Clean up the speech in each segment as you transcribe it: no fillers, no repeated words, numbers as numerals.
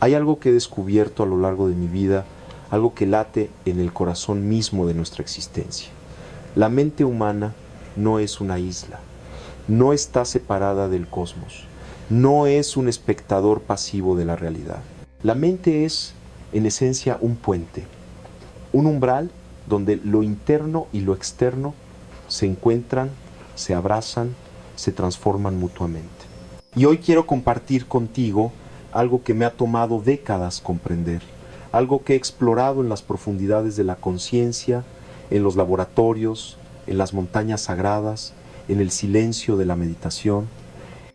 Hay algo que he descubierto a lo largo de mi vida, algo que late en el corazón mismo de nuestra existencia. La mente humana no es una isla, no está separada del cosmos, no es un espectador pasivo de la realidad. La mente es, en esencia, un puente, un umbral donde lo interno y lo externo se encuentran, se abrazan, se transforman mutuamente. Y hoy quiero compartir contigo algo que me ha tomado décadas comprender, algo que he explorado en las profundidades de la conciencia, en los laboratorios, en las montañas sagradas, en el silencio de la meditación,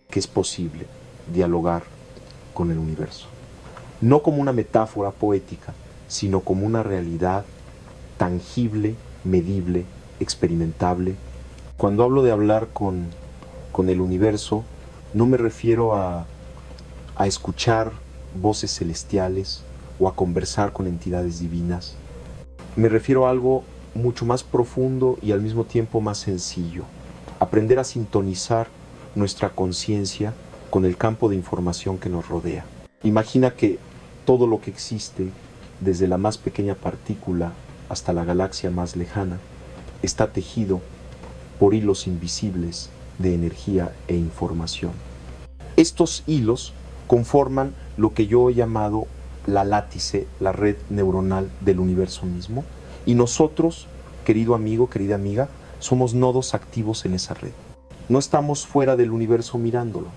que es posible dialogar con el universo. No como una metáfora poética, sino como una realidad tangible, medible, experimentable. Cuando hablo de hablar con el universo, no me refiero a escuchar voces celestiales o a conversar con entidades divinas. Me refiero a algo mucho más profundo y al mismo tiempo más sencillo. Aprender a sintonizar nuestra conciencia con el campo de información que nos rodea. Imagina que todo lo que existe, desde la más pequeña partícula hasta la galaxia más lejana, está tejido por hilos invisibles de energía e información. Estos hilos conforman lo que yo he llamado la látice, la red neuronal del universo mismo, y nosotros, querido amigo, querida amiga, somos nodos activos en esa red. No estamos fuera del universo mirándolo,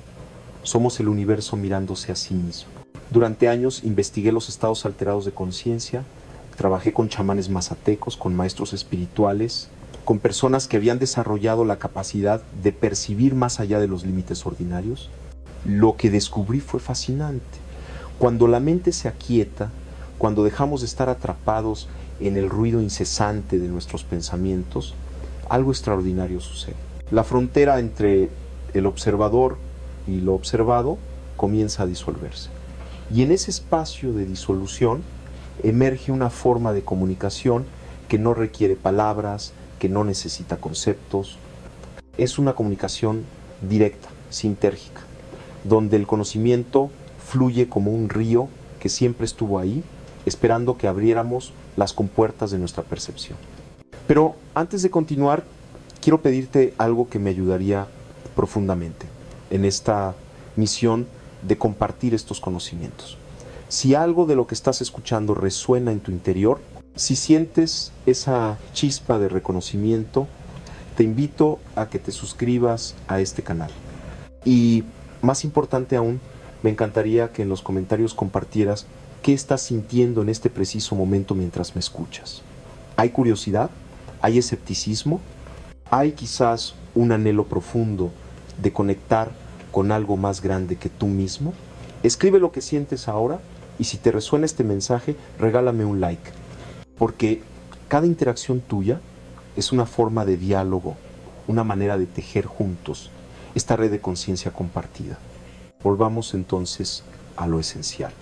somos el universo mirándose a sí mismo. Durante años investigué los estados alterados de conciencia, trabajé con chamanes mazatecos, con maestros espirituales, con personas que habían desarrollado la capacidad de percibir más allá de los límites ordinarios. Lo que descubrí fue fascinante. Cuando la mente se aquieta, cuando dejamos de estar atrapados en el ruido incesante de nuestros pensamientos, algo extraordinario sucede. La frontera entre el observador y lo observado comienza a disolverse. Y en ese espacio de disolución emerge una forma de comunicación que no requiere palabras, que no necesita conceptos. Es una comunicación directa, sintérgica, donde el conocimiento fluye como un río que siempre estuvo ahí, esperando que abriéramos las compuertas de nuestra percepción. Pero antes de continuar, quiero pedirte algo que me ayudaría profundamente en esta misión de compartir estos conocimientos. Si algo de lo que estás escuchando resuena en tu interior, si sientes esa chispa de reconocimiento, te invito a que te suscribas a este canal. Y más importante aún, me encantaría que en los comentarios compartieras qué estás sintiendo en este preciso momento mientras me escuchas. ¿Hay curiosidad? ¿Hay escepticismo? ¿Hay quizás un anhelo profundo de conectar con algo más grande que tú mismo? Escribe lo que sientes ahora y si te resuena este mensaje, regálame un like. Porque cada interacción tuya es una forma de diálogo, una manera de tejer juntos esta red de conciencia compartida. Volvamos entonces a lo esencial.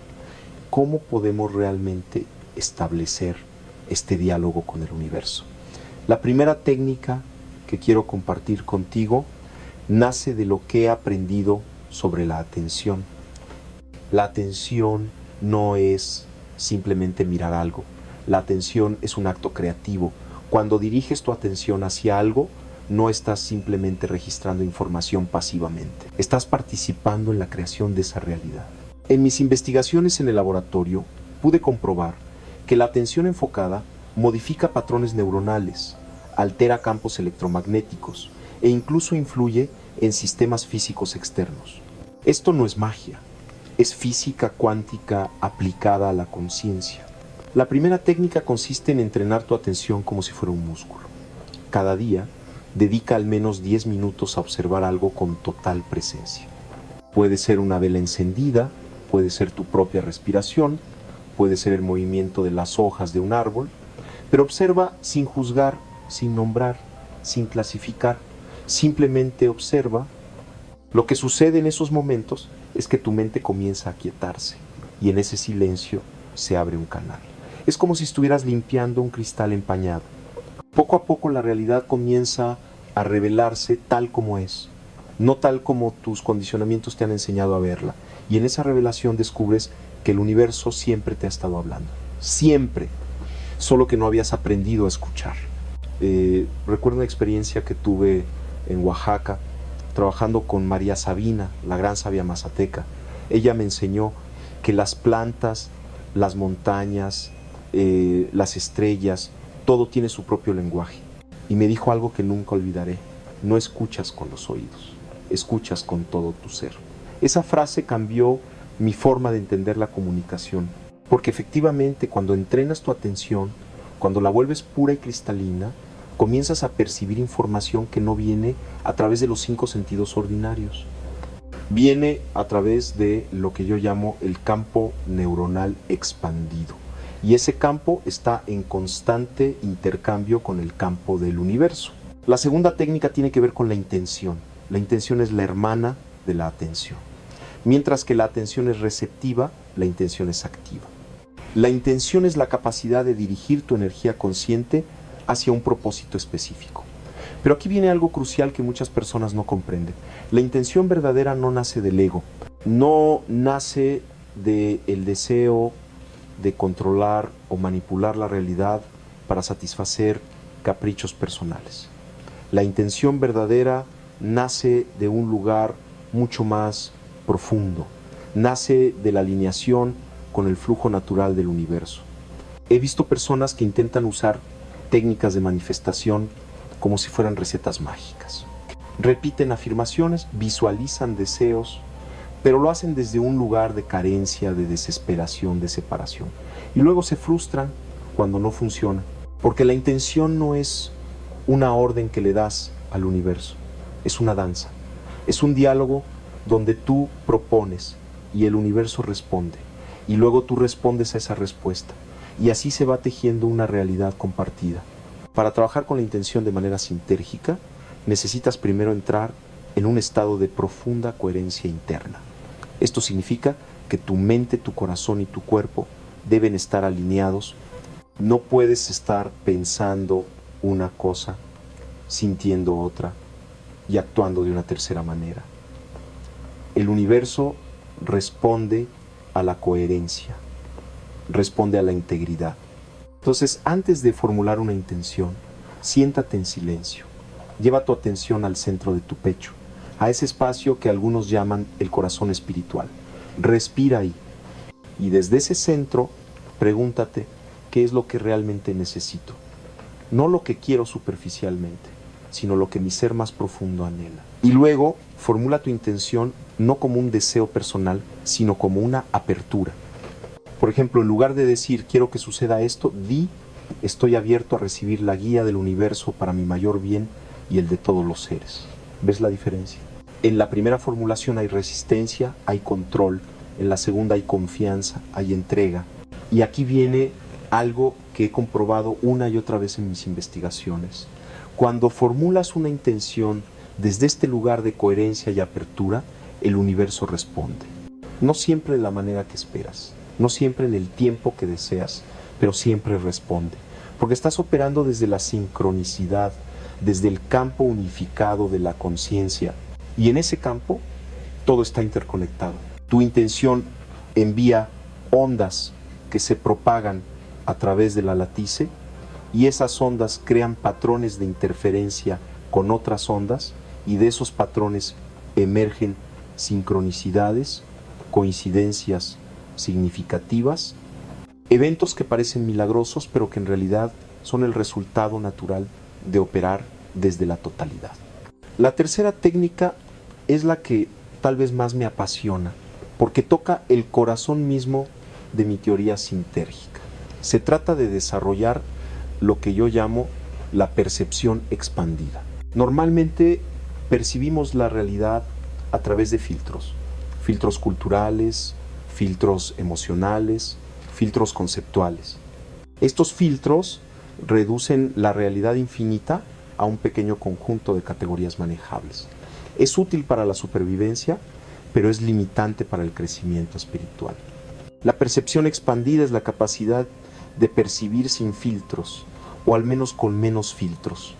¿Cómo podemos realmente establecer este diálogo con el universo? La primera técnica que quiero compartir contigo nace de lo que he aprendido sobre la atención. La atención no es simplemente mirar algo. La atención es un acto creativo. Cuando diriges tu atención hacia algo, no estás simplemente registrando información pasivamente. Estás participando en la creación de esa realidad. En mis investigaciones en el laboratorio, pude comprobar que la atención enfocada modifica patrones neuronales, altera campos electromagnéticos e incluso influye en sistemas físicos externos. Esto no es magia, es física cuántica aplicada a la conciencia. La primera técnica consiste en entrenar tu atención como si fuera un músculo. Cada día, dedica al menos 10 minutos a observar algo con total presencia. Puede ser una vela encendida, puede ser tu propia respiración, puede ser el movimiento de las hojas de un árbol, pero observa sin juzgar, sin nombrar, sin clasificar. Simplemente observa. Lo que sucede en esos momentos es que tu mente comienza a aquietarse y en ese silencio se abre un canal. Es como si estuvieras limpiando un cristal empañado. Poco a poco la realidad comienza a revelarse tal como es, no tal como tus condicionamientos te han enseñado a verla. Y en esa revelación descubres que el universo siempre te ha estado hablando. Siempre. Solo que no habías aprendido a escuchar. Recuerdo una experiencia que tuve en Oaxaca, trabajando con María Sabina, la gran sabia mazateca. Ella me enseñó que las plantas, las montañas, las estrellas, todo tiene su propio lenguaje. Y me dijo algo que nunca olvidaré: no escuchas con los oídos, escuchas con todo tu ser. Esa frase cambió mi forma de entender la comunicación, porque efectivamente cuando entrenas tu atención, cuando la vuelves pura y cristalina, comienzas a percibir información que no viene a través de los 5 sentidos ordinarios. Viene a través de lo que yo llamo el campo neuronal expandido. Y ese campo está en constante intercambio con el campo del universo. La segunda técnica tiene que ver con la intención. La intención es la hermana de la atención. Mientras que la atención es receptiva, la intención es activa. La intención es la capacidad de dirigir tu energía consciente hacia un propósito específico. Pero aquí viene algo crucial que muchas personas no comprenden. La intención verdadera no nace del ego, no nace del deseo de controlar o manipular la realidad para satisfacer caprichos personales. La intención verdadera nace de un lugar mucho más profundo, nace de la alineación con el flujo natural del universo. He visto personas que intentan usar técnicas de manifestación como si fueran recetas mágicas. Repiten afirmaciones, visualizan deseos, pero lo hacen desde un lugar de carencia, de desesperación, de separación. Y luego se frustran cuando no funciona, porque la intención no es una orden que le das al universo, es una danza, es un diálogo donde tú propones y el universo responde, y luego tú respondes a esa respuesta, y así se va tejiendo una realidad compartida. Para trabajar con la intención de manera sintérgica, necesitas primero entrar en un estado de profunda coherencia interna. Esto significa que tu mente, tu corazón y tu cuerpo deben estar alineados. No puedes estar pensando una cosa, sintiendo otra y actuando de una tercera manera. El universo responde a la coherencia, responde a la integridad. Entonces, antes de formular una intención, siéntate en silencio. Lleva tu atención al centro de tu pecho, a ese espacio que algunos llaman el corazón espiritual. Respira ahí. Y desde ese centro, pregúntate qué es lo que realmente necesito. No lo que quiero superficialmente, sino lo que mi ser más profundo anhela. Y luego, formula tu intención no como un deseo personal, sino como una apertura. Por ejemplo, en lugar de decir quiero que suceda esto, di estoy abierto a recibir la guía del universo para mi mayor bien y el de todos los seres. ¿Ves la diferencia? En la primera formulación hay resistencia, hay control. En la segunda hay confianza, hay entrega. Y aquí viene algo que he comprobado una y otra vez en mis investigaciones. Cuando formulas una intención desde este lugar de coherencia y apertura, el universo responde. No siempre de la manera que esperas, no siempre en el tiempo que deseas, pero siempre responde. Porque estás operando desde la sincronicidad, desde el campo unificado de la conciencia. Y en ese campo todo está interconectado. Tu intención envía ondas que se propagan a través de la latice y esas ondas crean patrones de interferencia con otras ondas y de esos patrones emergen sincronicidades, coincidencias significativas, eventos que parecen milagrosos pero que en realidad son el resultado natural de operar desde la totalidad. La tercera técnica es la que tal vez más me apasiona porque toca el corazón mismo de mi teoría sintérgica. Se trata de desarrollar lo que yo llamo la percepción expandida. Normalmente percibimos la realidad a través de filtros culturales, filtros emocionales, filtros conceptuales. Estos filtros reducen la realidad infinita a un pequeño conjunto de categorías manejables. Es útil para la supervivencia, pero es limitante para el crecimiento espiritual. La percepción expandida es la capacidad de percibir sin filtros, o al menos con menos filtros.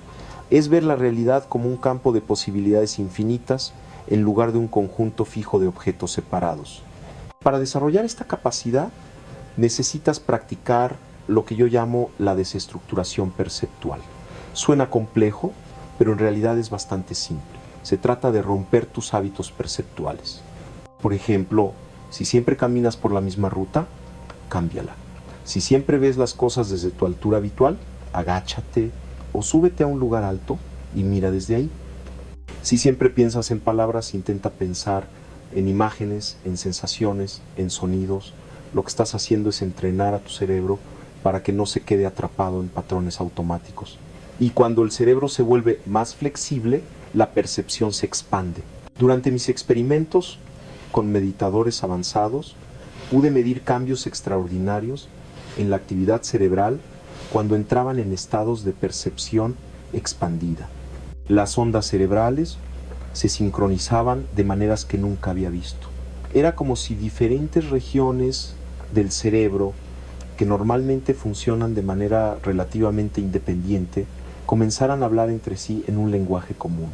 Es ver la realidad como un campo de posibilidades infinitas en lugar de un conjunto fijo de objetos separados. Para desarrollar esta capacidad necesitas practicar lo que yo llamo la desestructuración perceptual. Suena complejo, pero en realidad es bastante simple. Se trata de romper tus hábitos perceptuales. Por ejemplo, si siempre caminas por la misma ruta, cámbiala. Si siempre ves las cosas desde tu altura habitual, agáchate o súbete a un lugar alto y mira desde ahí. Si siempre piensas en palabras, intenta pensar en imágenes, en sensaciones, en sonidos. Lo que estás haciendo es entrenar a tu cerebro para que no se quede atrapado en patrones automáticos. Y cuando el cerebro se vuelve más flexible, la percepción se expande. Durante mis experimentos con meditadores avanzados, pude medir cambios extraordinarios en la actividad cerebral cuando entraban en estados de percepción expandida. Las ondas cerebrales se sincronizaban de maneras que nunca había visto. Era como si diferentes regiones del cerebro, que normalmente funcionan de manera relativamente independiente, comenzaran a hablar entre sí en un lenguaje común.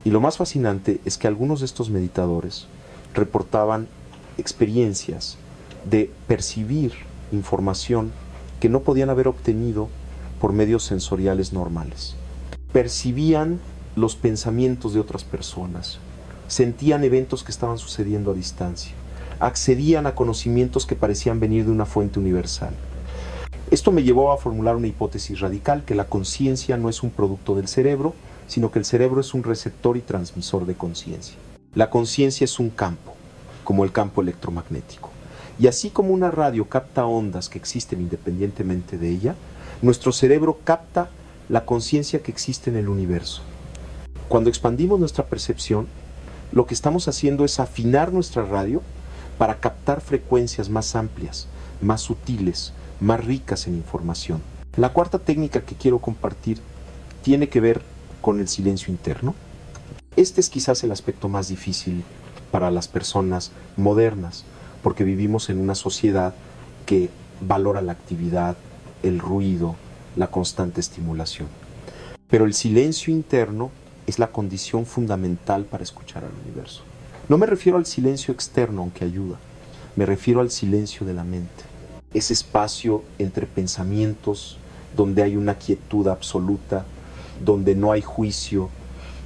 Y lo más fascinante es que algunos de estos meditadores reportaban experiencias de percibir información que no podían haber obtenido por medios sensoriales normales. Percibían los pensamientos de otras personas, sentían eventos que estaban sucediendo a distancia, accedían a conocimientos que parecían venir de una fuente universal. Esto me llevó a formular una hipótesis radical, que la conciencia no es un producto del cerebro, sino que el cerebro es un receptor y transmisor de conciencia. La conciencia es un campo, como el campo electromagnético. Y así como una radio capta ondas que existen independientemente de ella, nuestro cerebro capta la conciencia que existe en el universo. Cuando expandimos nuestra percepción, lo que estamos haciendo es afinar nuestra radio para captar frecuencias más amplias, más sutiles, más ricas en información. La cuarta técnica que quiero compartir tiene que ver con el silencio interno. Este es quizás el aspecto más difícil para las personas modernas, porque vivimos en una sociedad que valora la actividad, el ruido, la constante estimulación. Pero el silencio interno es la condición fundamental para escuchar al universo. No me refiero al silencio externo, aunque ayuda. Me refiero al silencio de la mente. Ese espacio entre pensamientos donde hay una quietud absoluta, donde no hay juicio,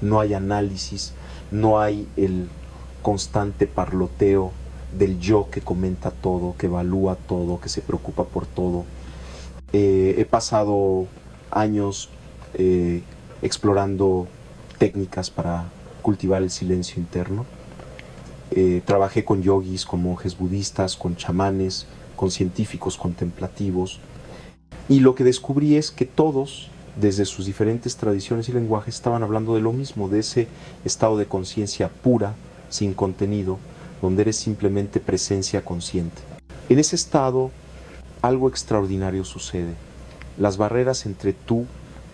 no hay análisis, no hay el constante parloteo del yo que comenta todo, que evalúa todo, que se preocupa por todo. He pasado años explorando técnicas para cultivar el silencio interno. Trabajé con yogis, con monjes budistas, con chamanes, con científicos contemplativos, y lo que descubrí es que todos, desde sus diferentes tradiciones y lenguajes, estaban hablando de lo mismo, de ese estado de conciencia pura, sin contenido, donde eres simplemente presencia consciente. En ese estado, algo extraordinario sucede. Las barreras entre tú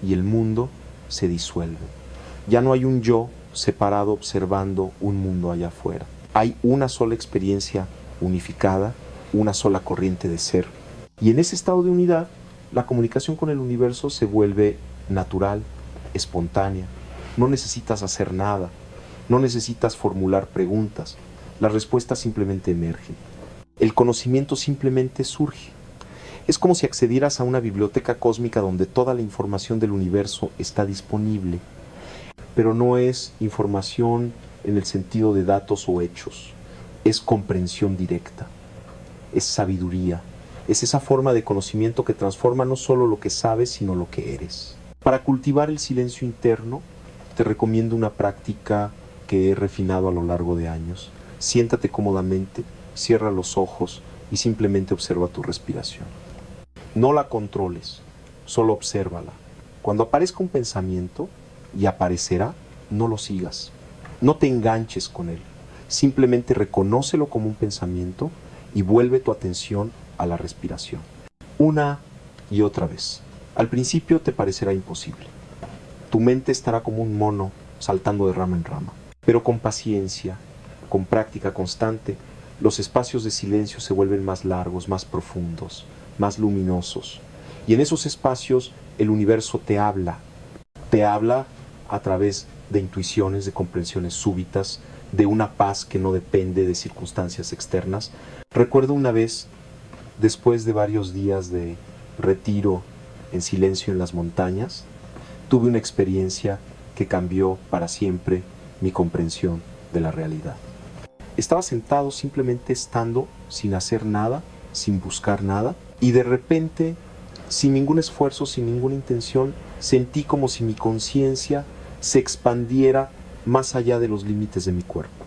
y el mundo se disuelven. Ya no hay un yo separado observando un mundo allá afuera. Hay una sola experiencia unificada, una sola corriente de ser. Y en ese estado de unidad, la comunicación con el universo se vuelve natural, espontánea. No necesitas hacer nada, no necesitas formular preguntas. Las respuestas simplemente emergen. El conocimiento simplemente surge. Es como si accedieras a una biblioteca cósmica donde toda la información del universo está disponible, pero no es información en el sentido de datos o hechos. Es comprensión directa, es sabiduría, es esa forma de conocimiento que transforma no solo lo que sabes, sino lo que eres. Para cultivar el silencio interno, te recomiendo una práctica que he refinado a lo largo de años. Siéntate cómodamente, cierra los ojos y simplemente observa tu respiración. No la controles, solo obsérvala. Cuando aparezca un pensamiento, y aparecerá, no lo sigas. No te enganches con él. Simplemente reconócelo como un pensamiento y vuelve tu atención a la respiración. Una y otra vez. Al principio te parecerá imposible. Tu mente estará como un mono saltando de rama en rama. Pero con paciencia, con práctica constante, los espacios de silencio se vuelven más largos, más profundos, más luminosos. Y en esos espacios el universo te habla. Te habla a través de intuiciones, de comprensiones súbitas, de una paz que no depende de circunstancias externas. Recuerdo una vez, después de varios días de retiro en silencio en las montañas, tuve una experiencia que cambió para siempre mi comprensión de la realidad. Estaba sentado simplemente estando, sin hacer nada, sin buscar nada, y de repente, sin ningún esfuerzo, sin ninguna intención, sentí como si mi conciencia se expandiera más allá de los límites de mi cuerpo.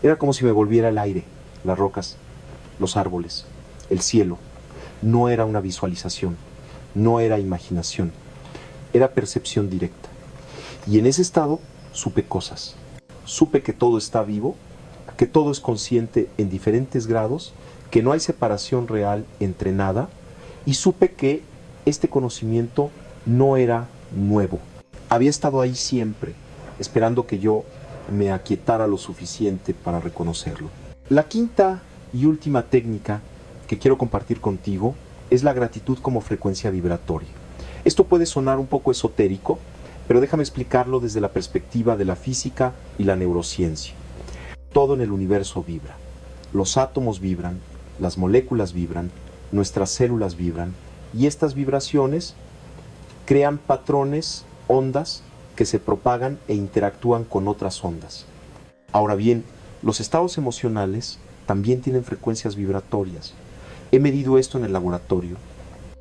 Era como si me volviera el aire, las rocas, los árboles, el cielo. No era una visualización, no era imaginación, era percepción directa. Y en ese estado supe cosas. Supe que todo está vivo, que todo es consciente en diferentes grados, que no hay separación real entre nada, y supe que este conocimiento no era nuevo. Había estado ahí siempre, esperando que yo me aquietara lo suficiente para reconocerlo. La quinta y última técnica que quiero compartir contigo es la gratitud como frecuencia vibratoria. Esto puede sonar un poco esotérico, pero déjame explicarlo desde la perspectiva de la física y la neurociencia. Todo en el universo vibra. Los átomos vibran, las moléculas vibran, nuestras células vibran, y estas vibraciones crean patrones, ondas, que se propagan e interactúan con otras ondas. Ahora bien, los estados emocionales también tienen frecuencias vibratorias. He medido esto en el laboratorio.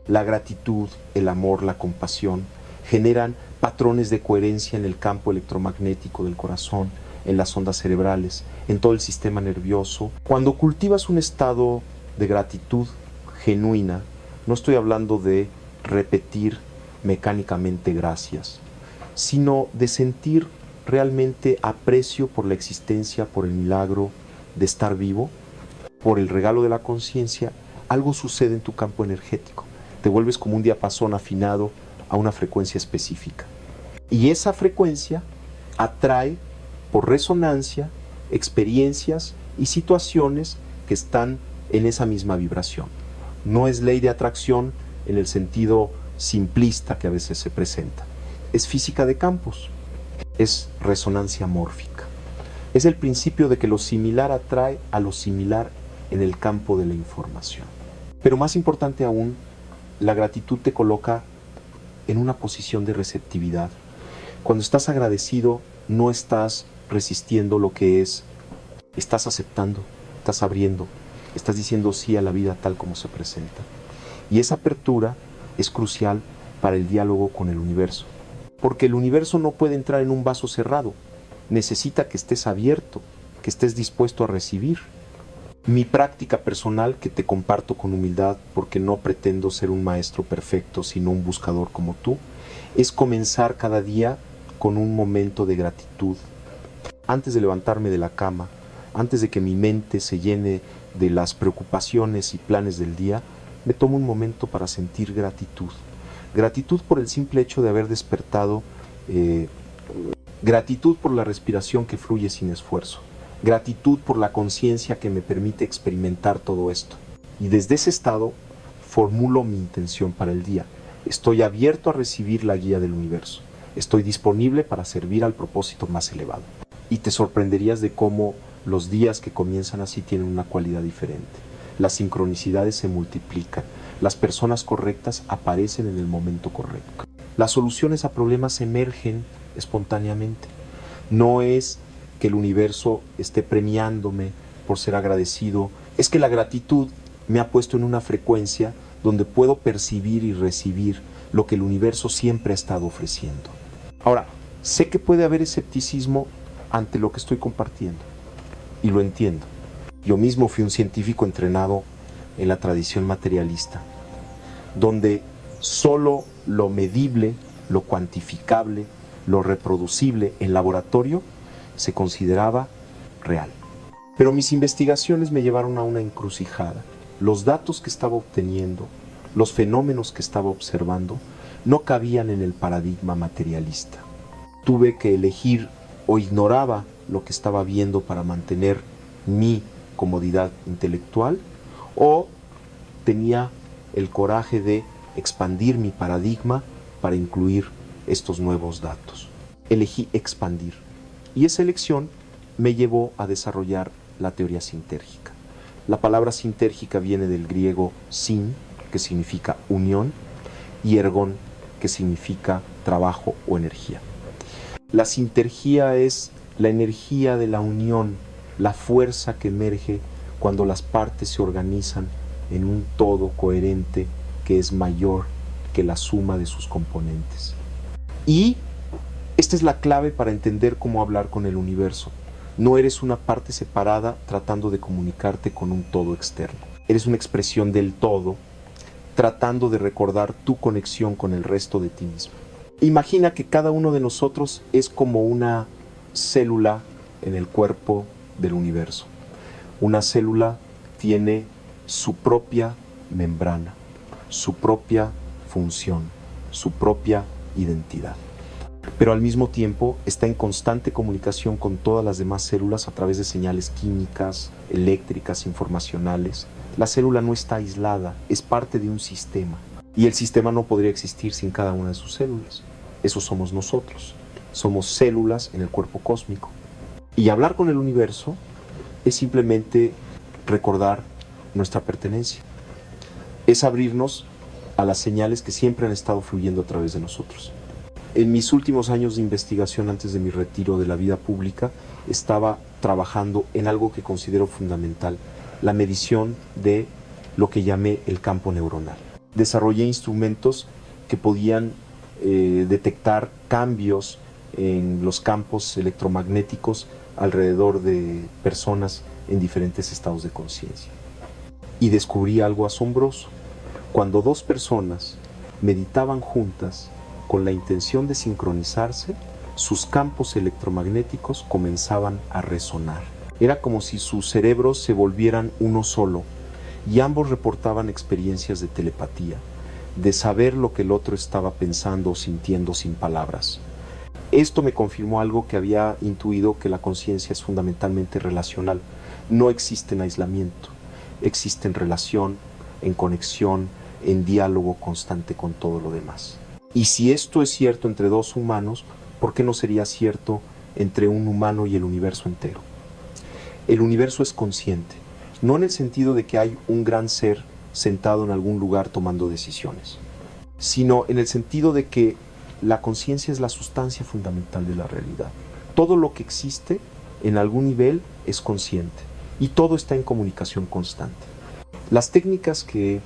La gratitud, el amor, la compasión generan patrones de coherencia en el campo electromagnético del corazón, en las ondas cerebrales, en todo el sistema nervioso. Cuando cultivas un estado de gratitud genuina, no estoy hablando de repetir mecánicamente gracias, sino de sentir realmente aprecio por la existencia, por el milagro de estar vivo, por el regalo de la conciencia. Algo sucede en tu campo energético. Te vuelves como un diapasón afinado a una frecuencia específica. Y esa frecuencia atrae por resonancia experiencias y situaciones que están en esa misma vibración. No es ley de atracción en el sentido simplista que a veces se presenta. Es física de campos, es resonancia mórfica. Es el principio de que lo similar atrae a lo similar en el campo de la información. Pero más importante aún, la gratitud te coloca en una posición de receptividad. Cuando estás agradecido, no estás resistiendo lo que es, estás aceptando, estás abriendo, estás diciendo sí a la vida tal como se presenta. Y esa apertura es crucial para el diálogo con el universo, porque el universo no puede entrar en un vaso cerrado, necesita que estés abierto, que estés dispuesto a recibir. Mi práctica personal, que te comparto con humildad porque no pretendo ser un maestro perfecto, sino un buscador como tú, es comenzar cada día con un momento de gratitud. Antes de levantarme de la cama, antes de que mi mente se llene de las preocupaciones y planes del día, me tomo un momento para sentir gratitud. Gratitud por el simple hecho de haber despertado, gratitud por la respiración que fluye sin esfuerzo, gratitud por la conciencia que me permite experimentar todo esto. Y desde ese estado formulo mi intención para el día. Estoy abierto a recibir la guía del universo. Estoy disponible para servir al propósito más elevado. Y te sorprenderías de cómo los días que comienzan así tienen una cualidad diferente. Las sincronicidades se multiplican. Las personas correctas aparecen en el momento correcto. Las soluciones a problemas emergen espontáneamente. No es que el universo esté premiándome por ser agradecido. Es que la gratitud me ha puesto en una frecuencia donde puedo percibir y recibir lo que el universo siempre ha estado ofreciendo. Ahora, sé que puede haber escepticismo ante lo que estoy compartiendo, y lo entiendo. Yo mismo fui un científico entrenado en la tradición materialista, donde solo lo medible, lo cuantificable, lo reproducible en laboratorio se consideraba real. Pero mis investigaciones me llevaron a una encrucijada. Los datos que estaba obteniendo, los fenómenos que estaba observando, no cabían en el paradigma materialista. Tuve que elegir o ignoraba lo que estaba viendo para mantener mi comodidad intelectual, o tenía el coraje de expandir mi paradigma para incluir estos nuevos datos. Elegí expandir, y esa elección me llevó a desarrollar la teoría sintérgica. La palabra sintérgica viene del griego sin, que significa unión, y ergon, que significa trabajo o energía. La sintergía es la energía de la unión, la fuerza que emerge cuando las partes se organizan en un todo coherente que es mayor que la suma de sus componentes. Y esta es la clave para entender cómo hablar con el universo. No eres una parte separada tratando de comunicarte con un todo externo. Eres una expresión del todo tratando de recordar tu conexión con el resto de ti mismo. Imagina que cada uno de nosotros es como una célula en el cuerpo del universo. Una célula tiene su propia membrana, su propia función, su propia identidad. Pero al mismo tiempo está en constante comunicación con todas las demás células a través de señales químicas, eléctricas, informacionales. La célula no está aislada, es parte de un sistema. Y el sistema no podría existir sin cada una de sus células. Eso somos nosotros. Somos células en el cuerpo cósmico. Y hablar con el universo es simplemente recordar nuestra pertenencia. Es abrirnos a las señales que siempre han estado fluyendo a través de nosotros. En mis últimos años de investigación antes de mi retiro de la vida pública, estaba trabajando en algo que considero fundamental, la medición de lo que llamé el campo neuronal. Desarrollé instrumentos que podían detectar cambios en los campos electromagnéticos alrededor de personas en diferentes estados de conciencia. Y descubrí algo asombroso. Cuando dos personas meditaban juntas con la intención de sincronizarse, sus campos electromagnéticos comenzaban a resonar. Era como si sus cerebros se volvieran uno solo y ambos reportaban experiencias de telepatía, de saber lo que el otro estaba pensando o sintiendo sin palabras. Esto me confirmó algo que había intuido, que la conciencia es fundamentalmente relacional. No existe en aislamiento, existe en relación, en conexión, en diálogo constante con todo lo demás. Y si esto es cierto entre dos humanos, ¿por qué no sería cierto entre un humano y el universo entero? El universo es consciente, no en el sentido de que hay un gran ser sentado en algún lugar tomando decisiones, sino en el sentido de que la conciencia es la sustancia fundamental de la realidad. Todo lo que existe en algún nivel es consciente y todo está en comunicación constante. Las técnicas que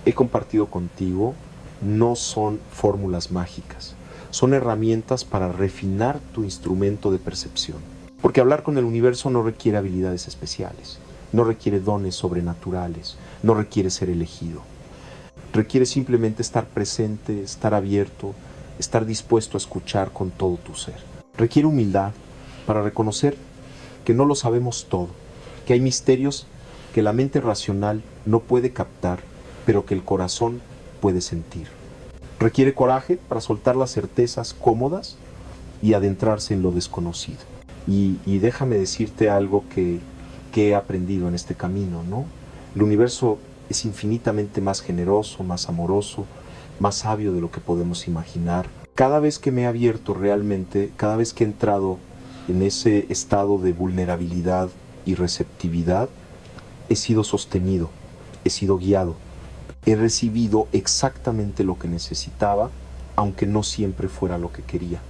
he compartido contigo no son fórmulas mágicas, son herramientas para refinar tu instrumento de percepción. Porque hablar con el universo no requiere habilidades especiales, no requiere dones sobrenaturales, no requiere ser elegido. Requiere simplemente estar presente, estar abierto, estar dispuesto a escuchar con todo tu ser. Requiere humildad para reconocer que no lo sabemos todo, que hay misterios que la mente racional no puede captar, pero que el corazón puede sentir. Requiere coraje para soltar las certezas cómodas y adentrarse en lo desconocido. Y déjame decirte algo que he aprendido en este camino, ¿no? El universo es infinitamente más generoso, más amoroso, más sabio de lo que podemos imaginar. Cada vez que me he abierto realmente, cada vez que he entrado en ese estado de vulnerabilidad y receptividad, he sido sostenido, he sido guiado. He recibido exactamente lo que necesitaba, aunque no siempre fuera lo que quería.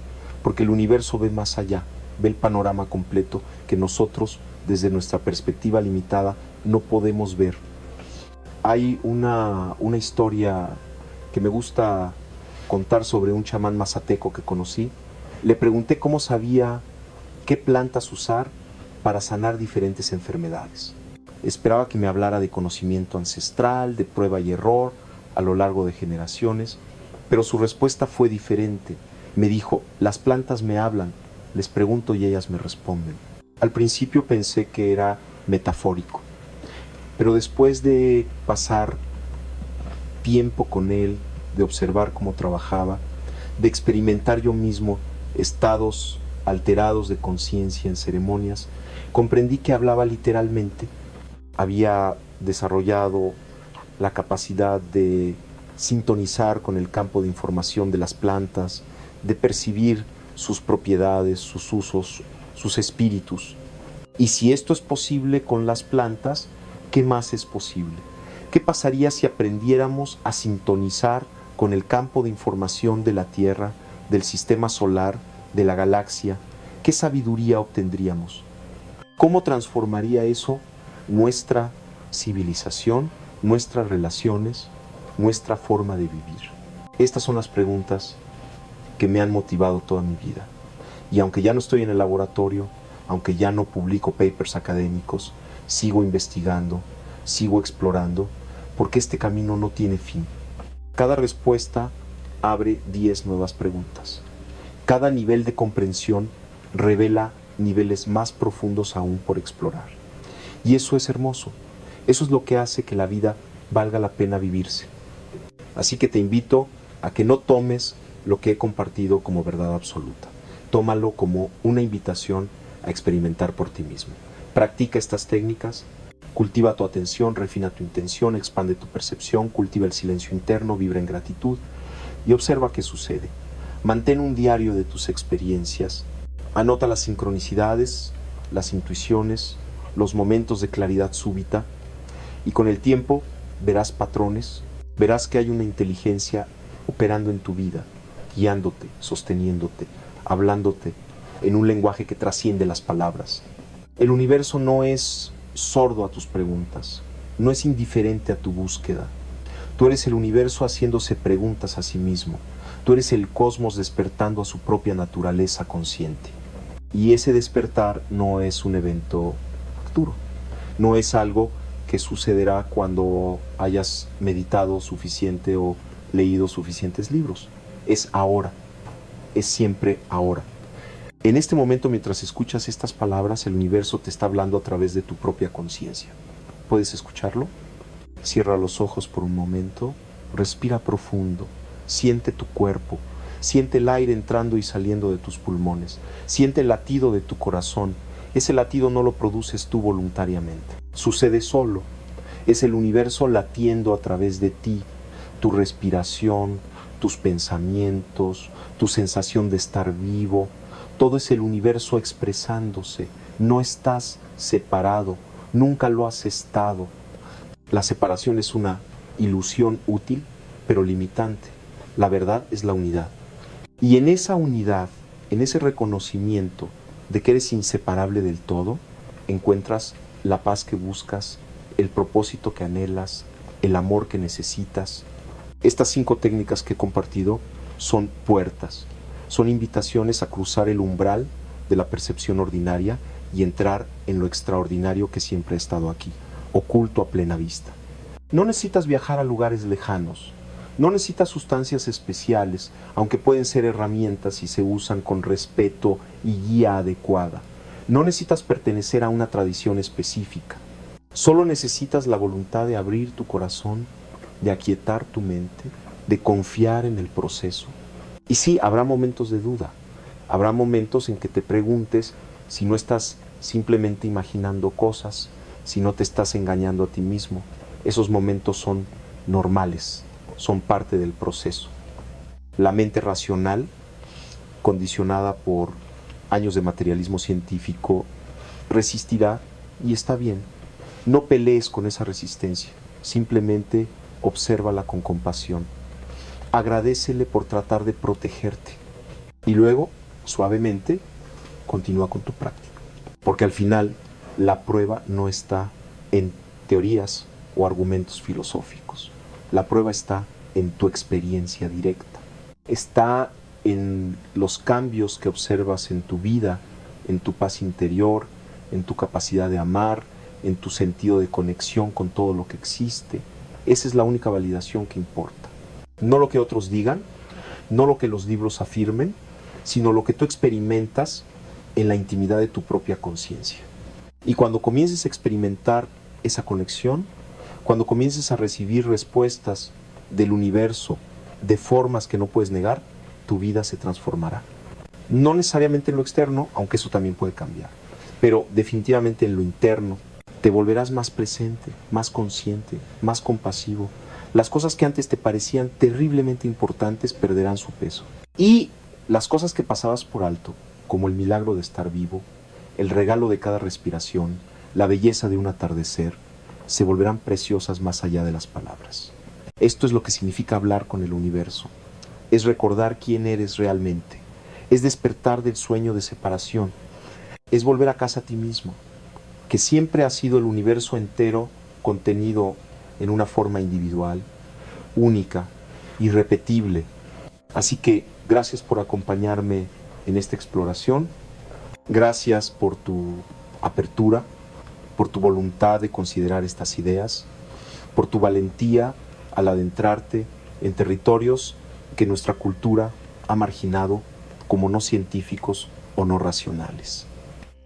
Porque el universo ve más allá, ve el panorama completo que nosotros, desde nuestra perspectiva limitada, no podemos ver. Hay una historia que me gusta contar sobre un chamán mazateco que conocí. Le pregunté cómo sabía qué plantas usar para sanar diferentes enfermedades. Esperaba que me hablara de conocimiento ancestral, de prueba y error a lo largo de generaciones, pero su respuesta fue diferente. Me dijo: las plantas me hablan, les pregunto y ellas me responden. Al principio pensé que era metafórico, pero después de pasar tiempo con él, de observar cómo trabajaba, de experimentar yo mismo estados alterados de conciencia en ceremonias, comprendí que hablaba literalmente. Había desarrollado la capacidad de sintonizar con el campo de información de las plantas, de percibir sus propiedades, sus usos, sus espíritus. Y si esto es posible con las plantas, ¿qué más es posible? ¿Qué pasaría si aprendiéramos a sintonizar con el campo de información de la Tierra, del sistema solar, de la galaxia? ¿Qué sabiduría obtendríamos? ¿Cómo transformaría eso nuestra civilización, nuestras relaciones, nuestra forma de vivir? Estas son las preguntas que me han motivado toda mi vida. Y aunque ya no estoy en el laboratorio, aunque ya no publico papers académicos, sigo investigando, sigo explorando, porque este camino no tiene fin. Cada respuesta abre 10 nuevas preguntas. Cada nivel de comprensión revela niveles más profundos aún por explorar. Y eso es hermoso. Eso es lo que hace que la vida valga la pena vivirse. Así que te invito a que no tomes lo que he compartido como verdad absoluta. Tómalo como una invitación a experimentar por ti mismo. Practica estas técnicas, cultiva tu atención, refina tu intención, expande tu percepción, cultiva el silencio interno, vibra en gratitud y observa qué sucede. Mantén un diario de tus experiencias, anota las sincronicidades, las intuiciones, los momentos de claridad súbita y con el tiempo verás patrones, verás que hay una inteligencia operando en tu vida, guiándote, sosteniéndote, hablándote en un lenguaje que trasciende las palabras. El universo no es sordo a tus preguntas, no es indiferente a tu búsqueda. Tú eres el universo haciéndose preguntas a sí mismo. Tú eres el cosmos despertando a su propia naturaleza consciente. Y ese despertar no es un evento futuro, no es algo que sucederá cuando hayas meditado suficiente o leído suficientes libros. Es ahora, es siempre ahora. En este momento, mientras escuchas estas palabras, el universo te está hablando a través de tu propia conciencia. ¿Puedes escucharlo? Cierra los ojos por un momento, respira profundo, siente tu cuerpo, siente el aire entrando y saliendo de tus pulmones, siente el latido de tu corazón. Ese latido no lo produces tú voluntariamente, sucede solo. Es el universo latiendo a través de ti, tu respiración, tus pensamientos, tu sensación de estar vivo. Todo es el universo expresándose. No estás separado, nunca lo has estado. La separación es una ilusión útil, pero limitante. La verdad es la unidad. Y en esa unidad, en ese reconocimiento de que eres inseparable del todo, encuentras la paz que buscas, el propósito que anhelas, el amor que necesitas. Estas 5 técnicas que he compartido son puertas, son invitaciones a cruzar el umbral de la percepción ordinaria y entrar en lo extraordinario que siempre ha estado aquí, oculto a plena vista. No necesitas viajar a lugares lejanos, no necesitas sustancias especiales, aunque pueden ser herramientas si se usan con respeto y guía adecuada. No necesitas pertenecer a una tradición específica. Solo necesitas la voluntad de abrir tu corazón, de aquietar tu mente, de confiar en el proceso. Y sí, habrá momentos de duda, habrá momentos en que te preguntes si no estás simplemente imaginando cosas, si no te estás engañando a ti mismo. Esos momentos son normales, son parte del proceso. La mente racional, condicionada por años de materialismo científico, resistirá y está bien. No pelees con esa resistencia, simplemente obsérvala con compasión. Agradécele por tratar de protegerte y luego, suavemente, continúa con tu práctica. Porque al final, la prueba no está en teorías o argumentos filosóficos. La prueba está en tu experiencia directa. Está en los cambios que observas en tu vida, en tu paz interior, en tu capacidad de amar, en tu sentido de conexión con todo lo que existe. Esa es la única validación que importa. No lo que otros digan, no lo que los libros afirmen, sino lo que tú experimentas en la intimidad de tu propia conciencia. Y cuando comiences a experimentar esa conexión, cuando comiences a recibir respuestas del universo de formas que no puedes negar, tu vida se transformará. No necesariamente en lo externo, aunque eso también puede cambiar, pero definitivamente en lo interno. Te volverás más presente, más consciente, más compasivo. Las cosas que antes te parecían terriblemente importantes perderán su peso. Y las cosas que pasabas por alto, como el milagro de estar vivo, el regalo de cada respiración, la belleza de un atardecer, se volverán preciosas más allá de las palabras. Esto es lo que significa hablar con el universo. Es recordar quién eres realmente. Es despertar del sueño de separación. Es volver a casa a ti mismo, que siempre ha sido el universo entero contenido en una forma individual, única, irrepetible. Así que gracias por acompañarme en esta exploración. Gracias por tu apertura, por tu voluntad de considerar estas ideas, por tu valentía al adentrarte en territorios que nuestra cultura ha marginado como no científicos o no racionales.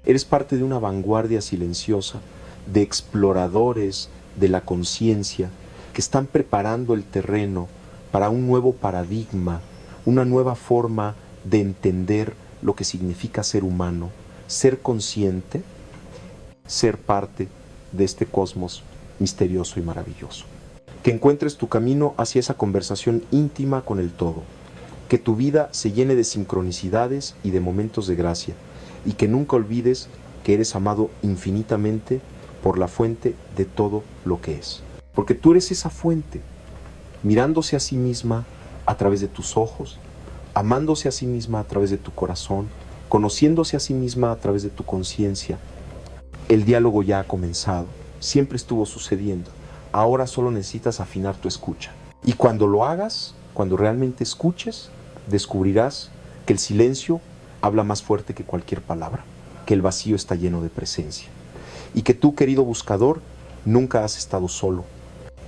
Eres parte de una vanguardia silenciosa de exploradores de la conciencia que están preparando el terreno para un nuevo paradigma, una nueva forma de entender lo que significa ser humano, ser consciente, ser parte de este cosmos misterioso y maravilloso. Que encuentres tu camino hacia esa conversación íntima con el todo. Que tu vida se llene de sincronicidades y de momentos de gracia. Y que nunca olvides que eres amado infinitamente por la fuente de todo lo que es. Porque tú eres esa fuente, mirándose a sí misma a través de tus ojos, amándose a sí misma a través de tu corazón, conociéndose a sí misma a través de tu conciencia. El diálogo ya ha comenzado, siempre estuvo sucediendo. Ahora solo necesitas afinar tu escucha. Y cuando lo hagas, cuando realmente escuches, descubrirás que el silencio habla más fuerte que cualquier palabra, que el vacío está lleno de presencia. Y que tú, querido buscador, nunca has estado solo,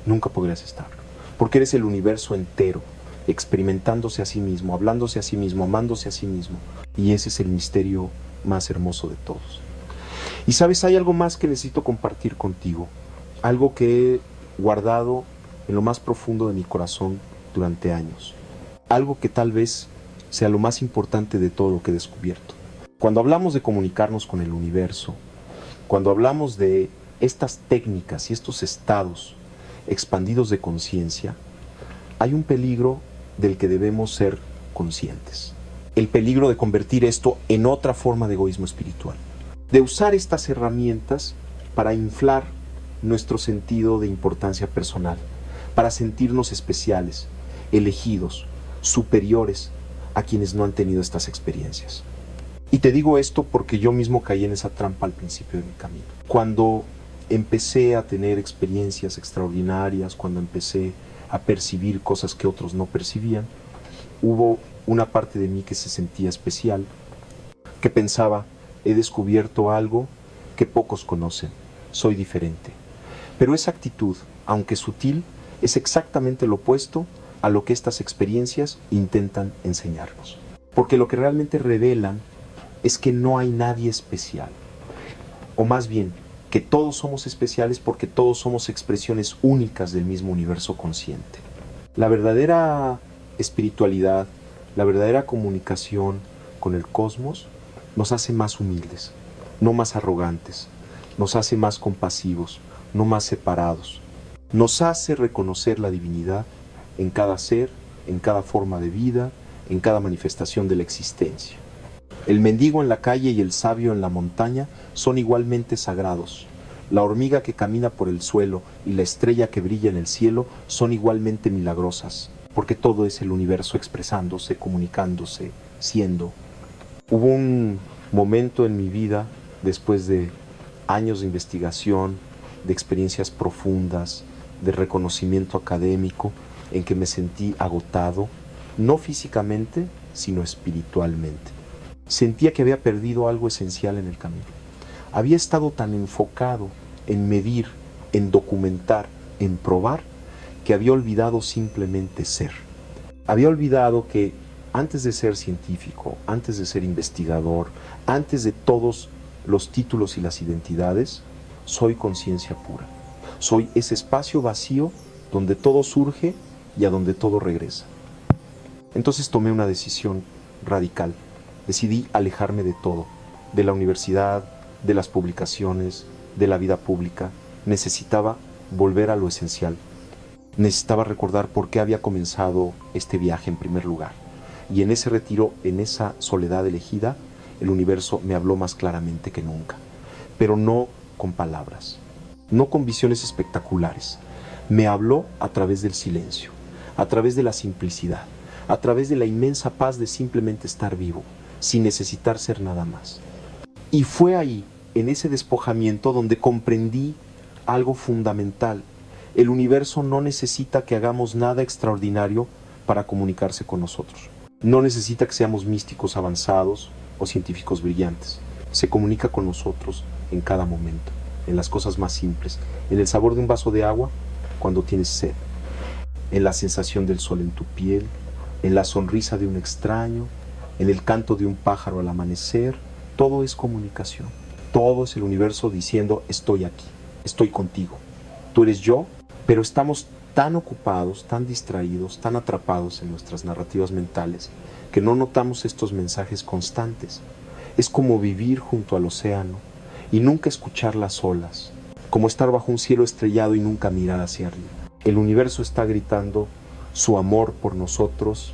nunca podrías estarlo, porque eres el universo entero, experimentándose a sí mismo, hablándose a sí mismo, amándose a sí mismo. Y ese es el misterio más hermoso de todos. Y sabes, hay algo más que necesito compartir contigo, algo que he guardado en lo más profundo de mi corazón durante años, algo que tal vez sea lo más importante de todo lo que he descubierto. Cuando hablamos de comunicarnos con el universo, cuando hablamos de estas técnicas y estos estados expandidos de conciencia, hay un peligro del que debemos ser conscientes. El peligro de convertir esto en otra forma de egoísmo espiritual. De usar estas herramientas para inflar nuestro sentido de importancia personal, para sentirnos especiales, elegidos, superiores a quienes no han tenido estas experiencias. Y te digo esto porque yo mismo caí en esa trampa al principio de mi camino. Cuando empecé a tener experiencias extraordinarias, cuando empecé a percibir cosas que otros no percibían, hubo una parte de mí que se sentía especial, que pensaba, he descubierto algo que pocos conocen, soy diferente. Pero esa actitud, aunque sutil, es exactamente lo opuesto a lo que estas experiencias intentan enseñarnos. Porque lo que realmente revelan es que no hay nadie especial, o más bien, que todos somos especiales porque todos somos expresiones únicas del mismo universo consciente. La verdadera espiritualidad, la verdadera comunicación con el cosmos nos hace más humildes, no más arrogantes, nos hace más compasivos, no más separados. Nos hace reconocer la divinidad en cada ser, en cada forma de vida, en cada manifestación de la existencia. El mendigo en la calle y el sabio en la montaña son igualmente sagrados. La hormiga que camina por el suelo y la estrella que brilla en el cielo son igualmente milagrosas, porque todo es el universo expresándose, comunicándose, siendo. Hubo un momento en mi vida, después de años de investigación, de experiencias profundas, de reconocimiento académico, en que me sentí agotado, no físicamente, sino espiritualmente. Sentía que había perdido algo esencial en el camino. Había estado tan enfocado en medir, en documentar, en probar, que había olvidado simplemente ser. Había olvidado que antes de ser científico, antes de ser investigador, antes de todos los títulos y las identidades, soy conciencia pura. Soy ese espacio vacío donde todo surge y a donde todo regresa. Entonces tomé una decisión radical. Decidí alejarme de todo, de la universidad, de las publicaciones, de la vida pública. Necesitaba volver a lo esencial. Necesitaba recordar por qué había comenzado este viaje en primer lugar. Y en ese retiro, en esa soledad elegida, el universo me habló más claramente que nunca, pero no con palabras, no con visiones espectaculares. Me habló a través del silencio, a través de la simplicidad, a través de la inmensa paz de simplemente estar vivo, sin necesitar ser nada más. Y fue ahí, en ese despojamiento, donde comprendí algo fundamental. El universo no necesita que hagamos nada extraordinario para comunicarse con nosotros. No necesita que seamos místicos avanzados o científicos brillantes. Se comunica con nosotros en cada momento, en las cosas más simples, en el sabor de un vaso de agua cuando tienes sed, en la sensación del sol en tu piel, en la sonrisa de un extraño, en el canto de un pájaro al amanecer. Todo es comunicación. Todo es el universo diciendo: estoy aquí, estoy contigo, tú eres yo. Pero estamos tan ocupados, tan distraídos, tan atrapados en nuestras narrativas mentales que no notamos estos mensajes constantes. Es como vivir junto al océano y nunca escuchar las olas, como estar bajo un cielo estrellado y nunca mirar hacia arriba. El universo está gritando su amor por nosotros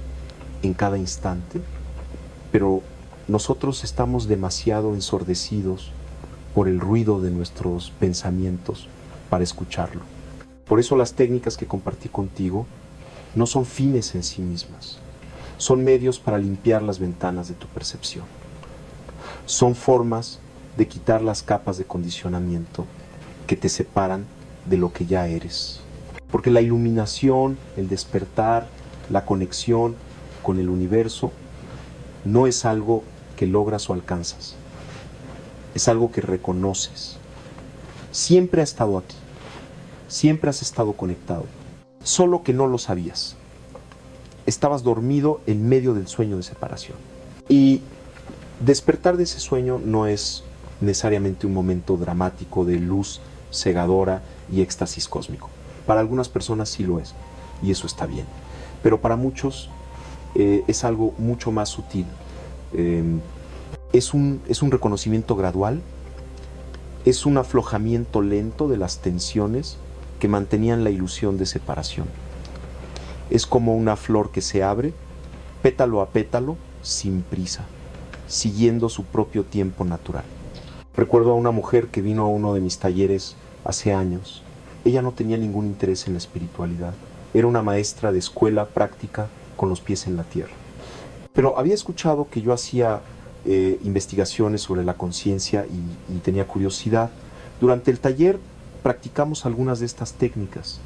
en cada instante, pero nosotros estamos demasiado ensordecidos por el ruido de nuestros pensamientos para escucharlo. Por eso las técnicas que compartí contigo no son fines en sí mismas, son medios para limpiar las ventanas de tu percepción. Son formas de quitar las capas de condicionamiento que te separan de lo que ya eres. Porque la iluminación, el despertar, la conexión con el universo no es algo que logras o alcanzas, es algo que reconoces. Siempre ha estado aquí, siempre has estado conectado, solo que no lo sabías. Estabas dormido en medio del sueño de separación. Y despertar de ese sueño no es necesariamente un momento dramático de luz cegadora y éxtasis cósmico. Para algunas personas sí lo es, y eso está bien. Pero para muchos es algo mucho más sutil. Es un reconocimiento gradual, es un aflojamiento lento de las tensiones que mantenían la ilusión de separación. Es como una flor que se abre, pétalo a pétalo, sin prisa, siguiendo su propio tiempo natural. Recuerdo a una mujer que vino a uno de mis talleres hace años. Ella no tenía ningún interés en la espiritualidad. Era una maestra de escuela práctica con los pies en la tierra. Pero había escuchado que yo hacía investigaciones sobre la conciencia y tenía curiosidad. Durante el taller practicamos algunas de estas técnicas.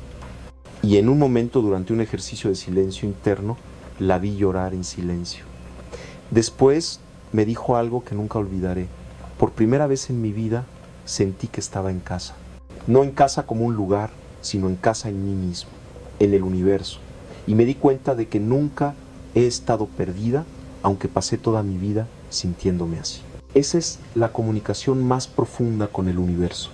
Y en un momento, durante un ejercicio de silencio interno, la vi llorar en silencio. Después me dijo algo que nunca olvidaré. Por primera vez en mi vida sentí que estaba en casa. No en casa como un lugar, sino en casa en mí mismo, en el universo. Y me di cuenta de que nunca he estado perdida, aunque pasé toda mi vida sintiéndome así. Esa es la comunicación más profunda con el universo.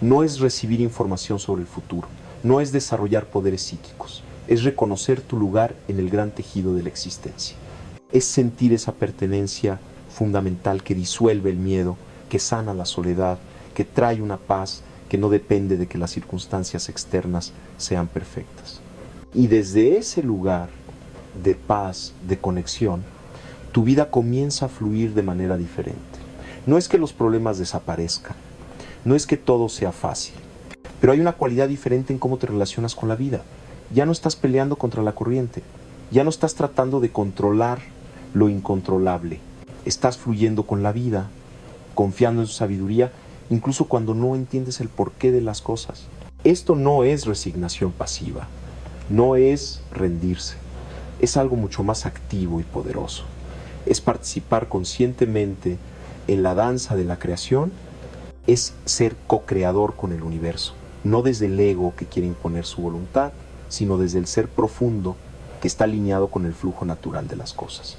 No es recibir información sobre el futuro, no es desarrollar poderes psíquicos, es reconocer tu lugar en el gran tejido de la existencia. Es sentir esa pertenencia fundamental que disuelve el miedo, que sana la soledad, que trae una paz que no depende de que las circunstancias externas sean perfectas. Y desde ese lugar de paz, de conexión, tu vida comienza a fluir de manera diferente. No es que los problemas desaparezcan, no es que todo sea fácil, pero hay una cualidad diferente en cómo te relacionas con la vida. Ya no estás peleando contra la corriente, ya no estás tratando de controlar lo incontrolable. Estás fluyendo con la vida, confiando en su sabiduría, incluso cuando no entiendes el porqué de las cosas. Esto no es resignación pasiva, no es rendirse, es algo mucho más activo y poderoso. Es participar conscientemente en la danza de la creación, es ser co-creador con el universo, no desde el ego que quiere imponer su voluntad, sino desde el ser profundo que está alineado con el flujo natural de las cosas.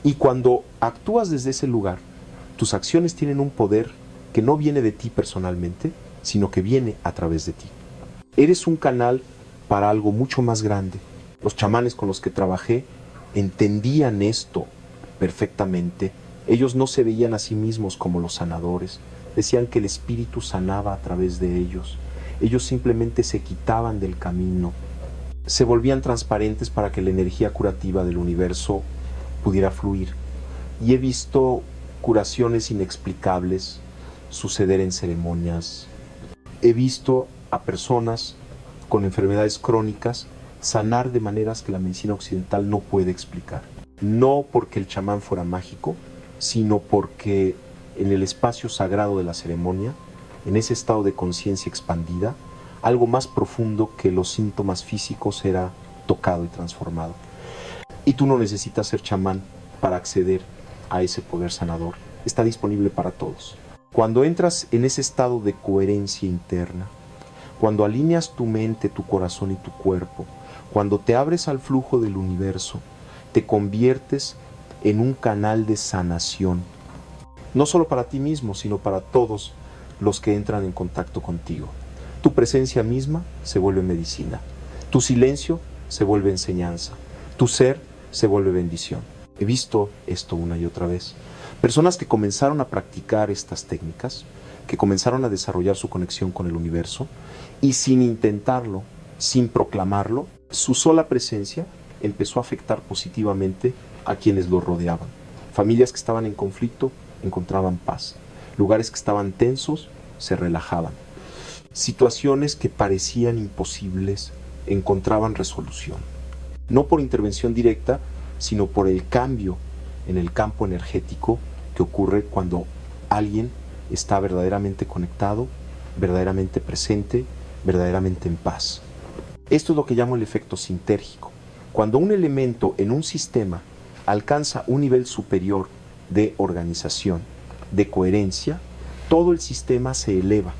Y cuando actúas desde ese lugar, tus acciones tienen un poder que no viene de ti personalmente, sino que viene a través de ti. Eres un canal para algo mucho más grande. Los chamanes con los que trabajé entendían esto perfectamente. Ellos no se veían a sí mismos como los sanadores. Decían que el espíritu sanaba a través de ellos. Ellos simplemente se quitaban del camino. Se volvían transparentes para que la energía curativa del universo pudiera fluir. Y he visto curaciones inexplicables suceder en ceremonias. He visto a personas con enfermedades crónicas sanar de maneras que la medicina occidental no puede explicar. No porque el chamán fuera mágico, sino porque en el espacio sagrado de la ceremonia, en ese estado de conciencia expandida, algo más profundo que los síntomas físicos era tocado y transformado. Y tú no necesitas ser chamán para acceder a ese poder sanador. Está disponible para todos. Cuando entras en ese estado de coherencia interna, cuando alineas tu mente, tu corazón y tu cuerpo, cuando te abres al flujo del universo, te conviertes en un canal de sanación, no solo para ti mismo, sino para todos los que entran en contacto contigo. Tu presencia misma se vuelve medicina, tu silencio se vuelve enseñanza, tu ser se vuelve bendición. He visto esto una y otra vez. Personas que comenzaron a practicar estas técnicas, que comenzaron a desarrollar su conexión con el universo y sin intentarlo, sin proclamarlo, su sola presencia empezó a afectar positivamente a quienes los rodeaban. Familias que estaban en conflicto encontraban paz. Lugares que estaban tensos se relajaban. Situaciones que parecían imposibles encontraban resolución. No por intervención directa, sino por el cambio en el campo energético que ocurre cuando alguien está verdaderamente conectado, verdaderamente presente, verdaderamente en paz. Esto es lo que llamo el efecto sintérgico. Cuando un elemento en un sistema alcanza un nivel superior de organización, de coherencia, todo el sistema se eleva.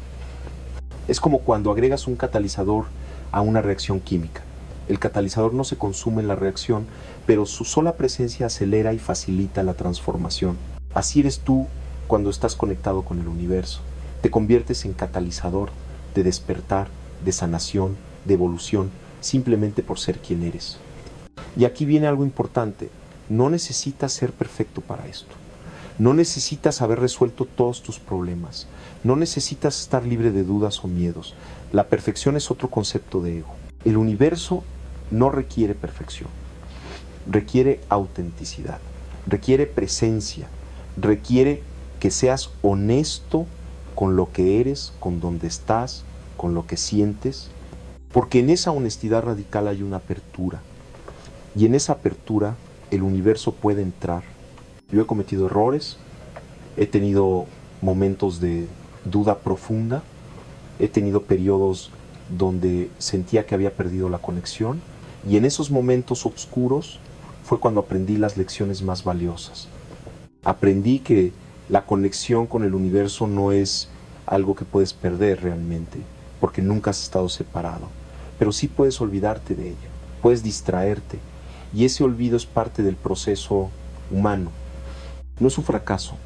Es como cuando agregas un catalizador a una reacción química. El catalizador no se consume en la reacción, pero su sola presencia acelera y facilita la transformación. Así eres tú cuando estás conectado con el universo. Te conviertes en catalizador de despertar, de sanación, de evolución, simplemente por ser quien eres. Y aquí viene algo importante. No necesitas ser perfecto para esto. No necesitas haber resuelto todos tus problemas. No necesitas estar libre de dudas o miedos. La perfección es otro concepto de ego. El universo no requiere perfección. Requiere autenticidad. Requiere presencia. Requiere que seas honesto con lo que eres, con donde estás, con lo que sientes. Porque en esa honestidad radical hay una apertura. Y en esa apertura el universo puede entrar. Yo he cometido errores, he tenido momentos de duda profunda, he tenido periodos donde sentía que había perdido la conexión, y en esos momentos oscuros fue cuando aprendí las lecciones más valiosas. Aprendí que la conexión con el universo no es algo que puedes perder realmente, porque nunca has estado separado, pero sí puedes olvidarte de ello, puedes distraerte, y ese olvido es parte del proceso humano. No es un fracaso,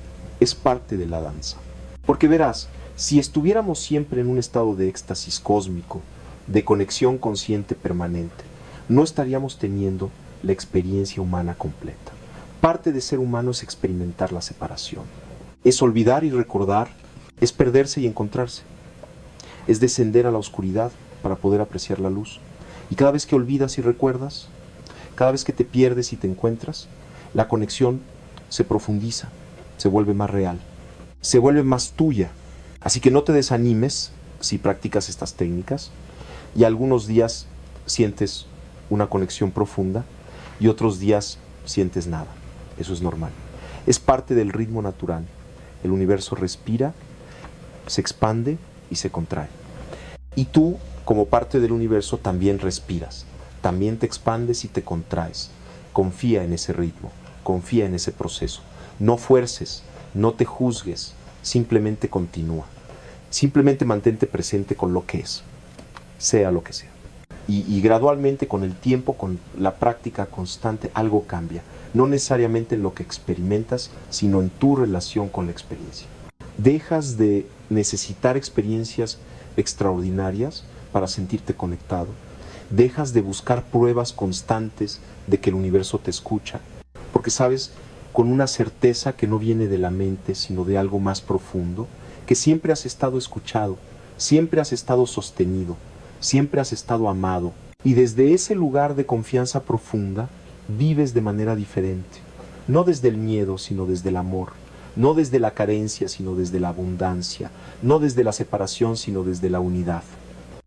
es parte de la danza. Porque verás, si estuviéramos siempre en un estado de éxtasis cósmico, de conexión consciente permanente, no estaríamos teniendo la experiencia humana completa. Parte de ser humano es experimentar la separación. Es olvidar y recordar, es perderse y encontrarse. Es descender a la oscuridad para poder apreciar la luz. Y cada vez que olvidas y recuerdas, cada vez que te pierdes y te encuentras, la conexión se profundiza, se vuelve más real, se vuelve más tuya. Así que no te desanimes si practicas estas técnicas y algunos días sientes una conexión profunda y otros días sientes nada. Eso es normal. Es parte del ritmo natural. El universo respira, se expande y se contrae. Y tú, como parte del universo, también respiras. También te expandes y te contraes. Confía en ese ritmo, confía en ese proceso. No fuerces, no te juzgues, simplemente continúa. Simplemente mantente presente con lo que es, sea lo que sea. Y gradualmente, con el tiempo, con la práctica constante, algo cambia. No necesariamente en lo que experimentas, sino en tu relación con la experiencia. Dejas de necesitar experiencias extraordinarias para sentirte conectado. Dejas de buscar pruebas constantes de que el universo te escucha, porque sabes con una certeza que no viene de la mente, sino de algo más profundo, que siempre has estado escuchado, siempre has estado sostenido, siempre has estado amado, y desde ese lugar de confianza profunda vives de manera diferente, no desde el miedo, sino desde el amor, no desde la carencia, sino desde la abundancia, no desde la separación, sino desde la unidad.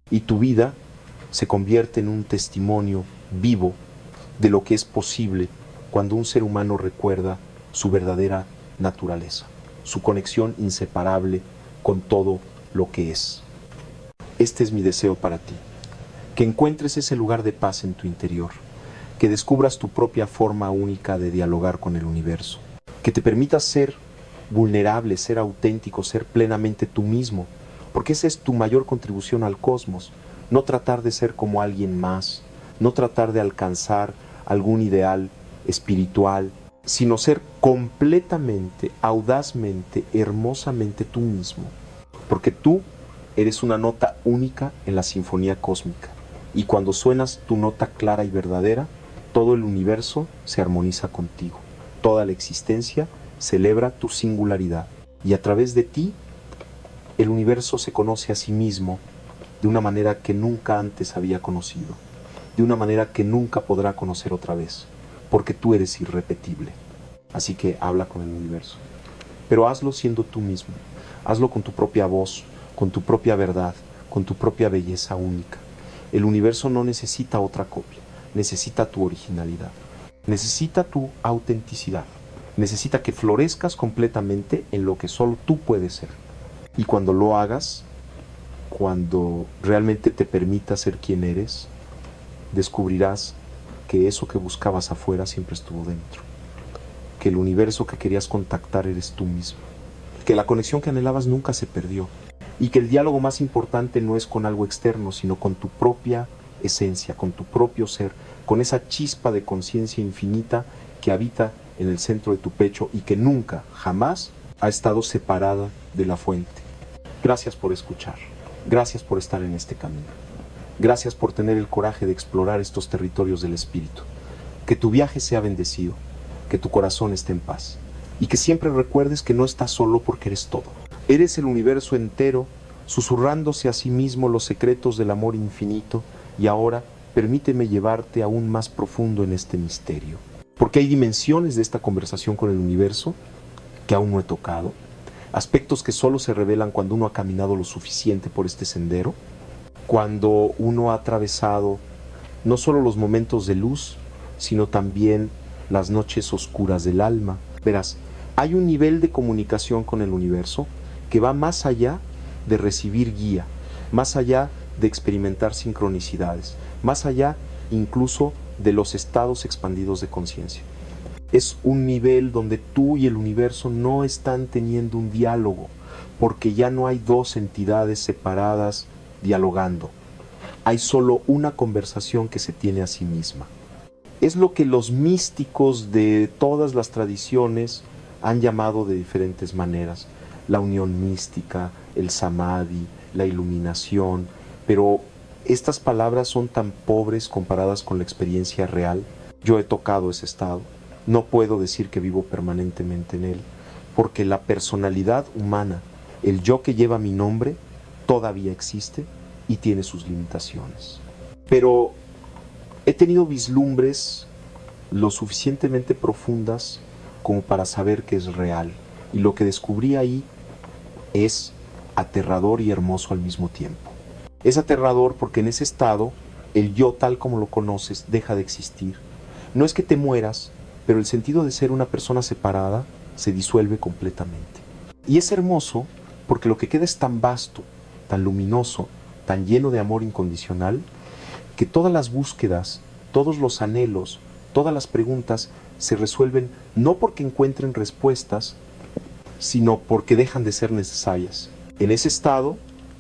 Y tu vida se convierte en un testimonio vivo de lo que es posible cuando un ser humano recuerda su verdadera naturaleza, su conexión inseparable con todo lo que es. Este es mi deseo para ti, que encuentres ese lugar de paz en tu interior, que descubras tu propia forma única de dialogar con el universo, que te permitas ser vulnerable, ser auténtico, ser plenamente tú mismo, porque esa es tu mayor contribución al cosmos, no tratar de ser como alguien más, no tratar de alcanzar algún ideal espiritual, sino ser completamente, audazmente, hermosamente tú mismo, porque tú eres una nota única en la sinfonía cósmica, y cuando suenas tu nota clara y verdadera, todo el universo se armoniza contigo, toda la existencia celebra tu singularidad, y a través de ti, el universo se conoce a sí mismo de una manera que nunca antes había conocido, de una manera que nunca podrá conocer otra vez, porque tú eres irrepetible. Así que habla con el universo, pero hazlo siendo tú mismo, hazlo con tu propia voz, con tu propia verdad, con tu propia belleza única. El universo no necesita otra copia, necesita tu originalidad, necesita tu autenticidad, necesita que florezcas completamente en lo que solo tú puedes ser. Y cuando lo hagas, cuando realmente te permitas ser quien eres, descubrirás que eso que buscabas afuera siempre estuvo dentro, que el universo que querías contactar eres tú mismo, que la conexión que anhelabas nunca se perdió, y que el diálogo más importante no es con algo externo, sino con tu propia esencia, con tu propio ser, con esa chispa de conciencia infinita que habita en el centro de tu pecho y que nunca, jamás ha estado separada de la fuente. Gracias por escuchar, gracias por estar en este camino, gracias por tener el coraje de explorar estos territorios del espíritu. Que tu viaje sea bendecido, que tu corazón esté en paz y que siempre recuerdes que no estás solo porque eres todo. Eres el universo entero, susurrándose a sí mismo los secretos del amor infinito, y ahora permíteme llevarte aún más profundo en este misterio. Porque hay dimensiones de esta conversación con el universo que aún no he tocado, aspectos que solo se revelan cuando uno ha caminado lo suficiente por este sendero, cuando uno ha atravesado no solo los momentos de luz, sino también las noches oscuras del alma. Verás, hay un nivel de comunicación con el universo que va más allá de recibir guía, más allá de experimentar sincronicidades, más allá incluso de los estados expandidos de conciencia. Es un nivel donde tú y el universo no están teniendo un diálogo, porque ya no hay dos entidades separadas dialogando. Hay solo una conversación que se tiene a sí misma. Es lo que los místicos de todas las tradiciones han llamado de diferentes maneras: la unión mística, el samadhi, la iluminación, pero estas palabras son tan pobres comparadas con la experiencia real. Yo he tocado ese estado, no puedo decir que vivo permanentemente en él, porque la personalidad humana, el yo que lleva mi nombre, todavía existe y tiene sus limitaciones. Pero he tenido vislumbres lo suficientemente profundas como para saber que es real, y lo que descubrí ahí es aterrador y hermoso al mismo tiempo. Es aterrador porque en ese estado el yo tal como lo conoces deja de existir. No es que te mueras, pero el sentido de ser una persona separada se disuelve completamente. Y es hermoso porque lo que queda es tan vasto, tan luminoso, tan lleno de amor incondicional, que todas las búsquedas, todos los anhelos, todas las preguntas se resuelven no porque encuentren respuestas, sino porque dejan de ser necesarias. En ese estado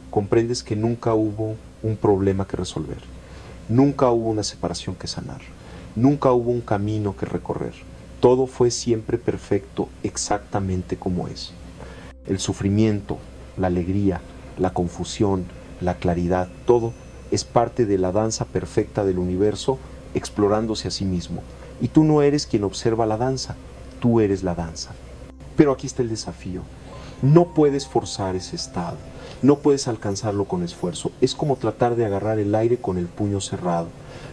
comprendes que nunca hubo un problema que resolver, nunca hubo una separación que sanar, nunca hubo un camino que recorrer. Todo fue siempre perfecto, exactamente como es. El sufrimiento, la alegría, la confusión, la claridad, todo es parte de la danza perfecta del universo explorándose a sí mismo. Y tú no eres quien observa la danza, tú eres la danza. Pero aquí está el desafío. No puedes forzar ese estado, no puedes alcanzarlo con esfuerzo. Es como tratar de agarrar el aire con el puño cerrado.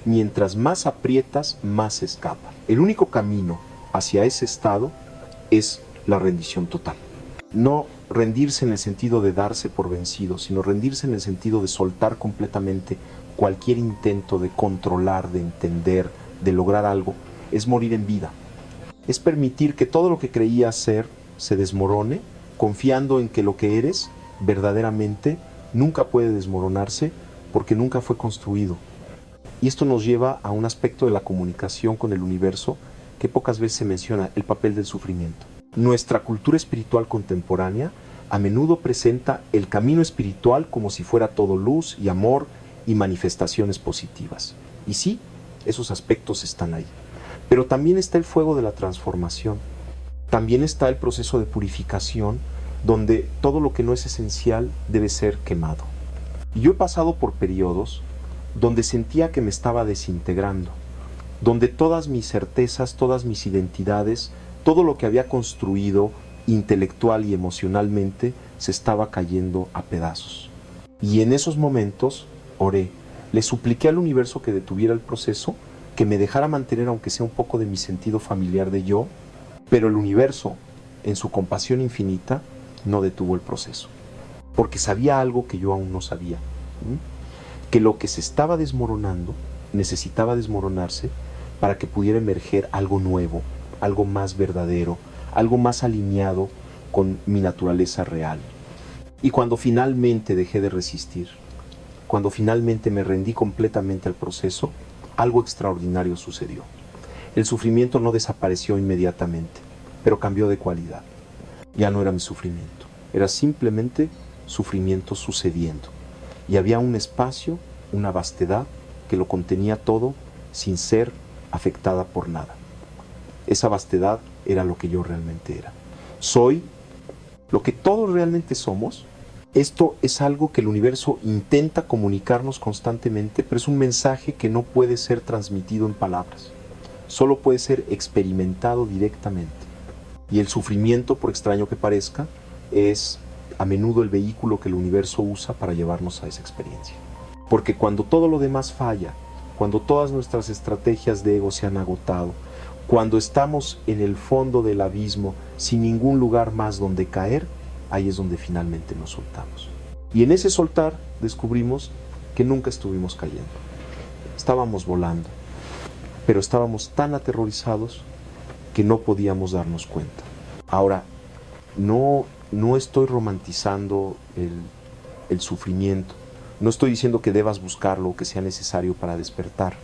Mientras más aprietas, más se escapa. El único camino hacia ese estado es la rendición total. No rendirse en el sentido de darse por vencido, sino rendirse en el sentido de soltar completamente cualquier intento de controlar, de entender, de lograr algo, es morir en vida. Es permitir que todo lo que creías ser se desmorone, confiando en que lo que eres verdaderamente nunca puede desmoronarse porque nunca fue construido. Y esto nos lleva a un aspecto de la comunicación con el universo que pocas veces se menciona, el papel del sufrimiento. Nuestra cultura espiritual contemporánea a menudo presenta el camino espiritual como si fuera todo luz y amor y manifestaciones positivas. Y sí, esos aspectos están ahí. Pero también está el fuego de la transformación. También está el proceso de purificación, donde todo lo que no es esencial debe ser quemado. Y yo he pasado por periodos donde sentía que me estaba desintegrando, donde todas mis certezas, todas mis identidades, todo lo que había construido intelectual y emocionalmente se estaba cayendo a pedazos. Y en esos momentos oré, le supliqué al universo que detuviera el proceso, que me dejara mantener aunque sea un poco de mi sentido familiar de yo, pero el universo, en su compasión infinita, no detuvo el proceso, porque sabía algo que yo aún no sabía, que lo que se estaba desmoronando necesitaba desmoronarse para que pudiera emerger algo nuevo, algo más verdadero, algo más alineado con mi naturaleza real. Y cuando finalmente dejé de resistir, cuando finalmente me rendí completamente al proceso, algo extraordinario sucedió. El sufrimiento no desapareció inmediatamente, pero cambió de cualidad. Ya no era mi sufrimiento, era simplemente sufrimiento sucediendo. Y había un espacio, una vastedad que lo contenía todo sin ser afectada por nada. Esa vastedad era lo que yo realmente era. Soy lo que todos realmente somos. Esto es algo que el universo intenta comunicarnos constantemente, pero es un mensaje que no puede ser transmitido en palabras. Solo puede ser experimentado directamente. Y el sufrimiento, por extraño que parezca, es a menudo el vehículo que el universo usa para llevarnos a esa experiencia. Porque cuando todo lo demás falla, cuando todas nuestras estrategias de ego se han agotado, cuando estamos en el fondo del abismo sin ningún lugar más donde caer, ahí es donde finalmente nos soltamos. Y en ese soltar descubrimos que nunca estuvimos cayendo. Estábamos volando, pero estábamos tan aterrorizados que no podíamos darnos cuenta. Ahora, no estoy romantizando el sufrimiento. No estoy diciendo que debas buscarlo o que sea necesario para despertar.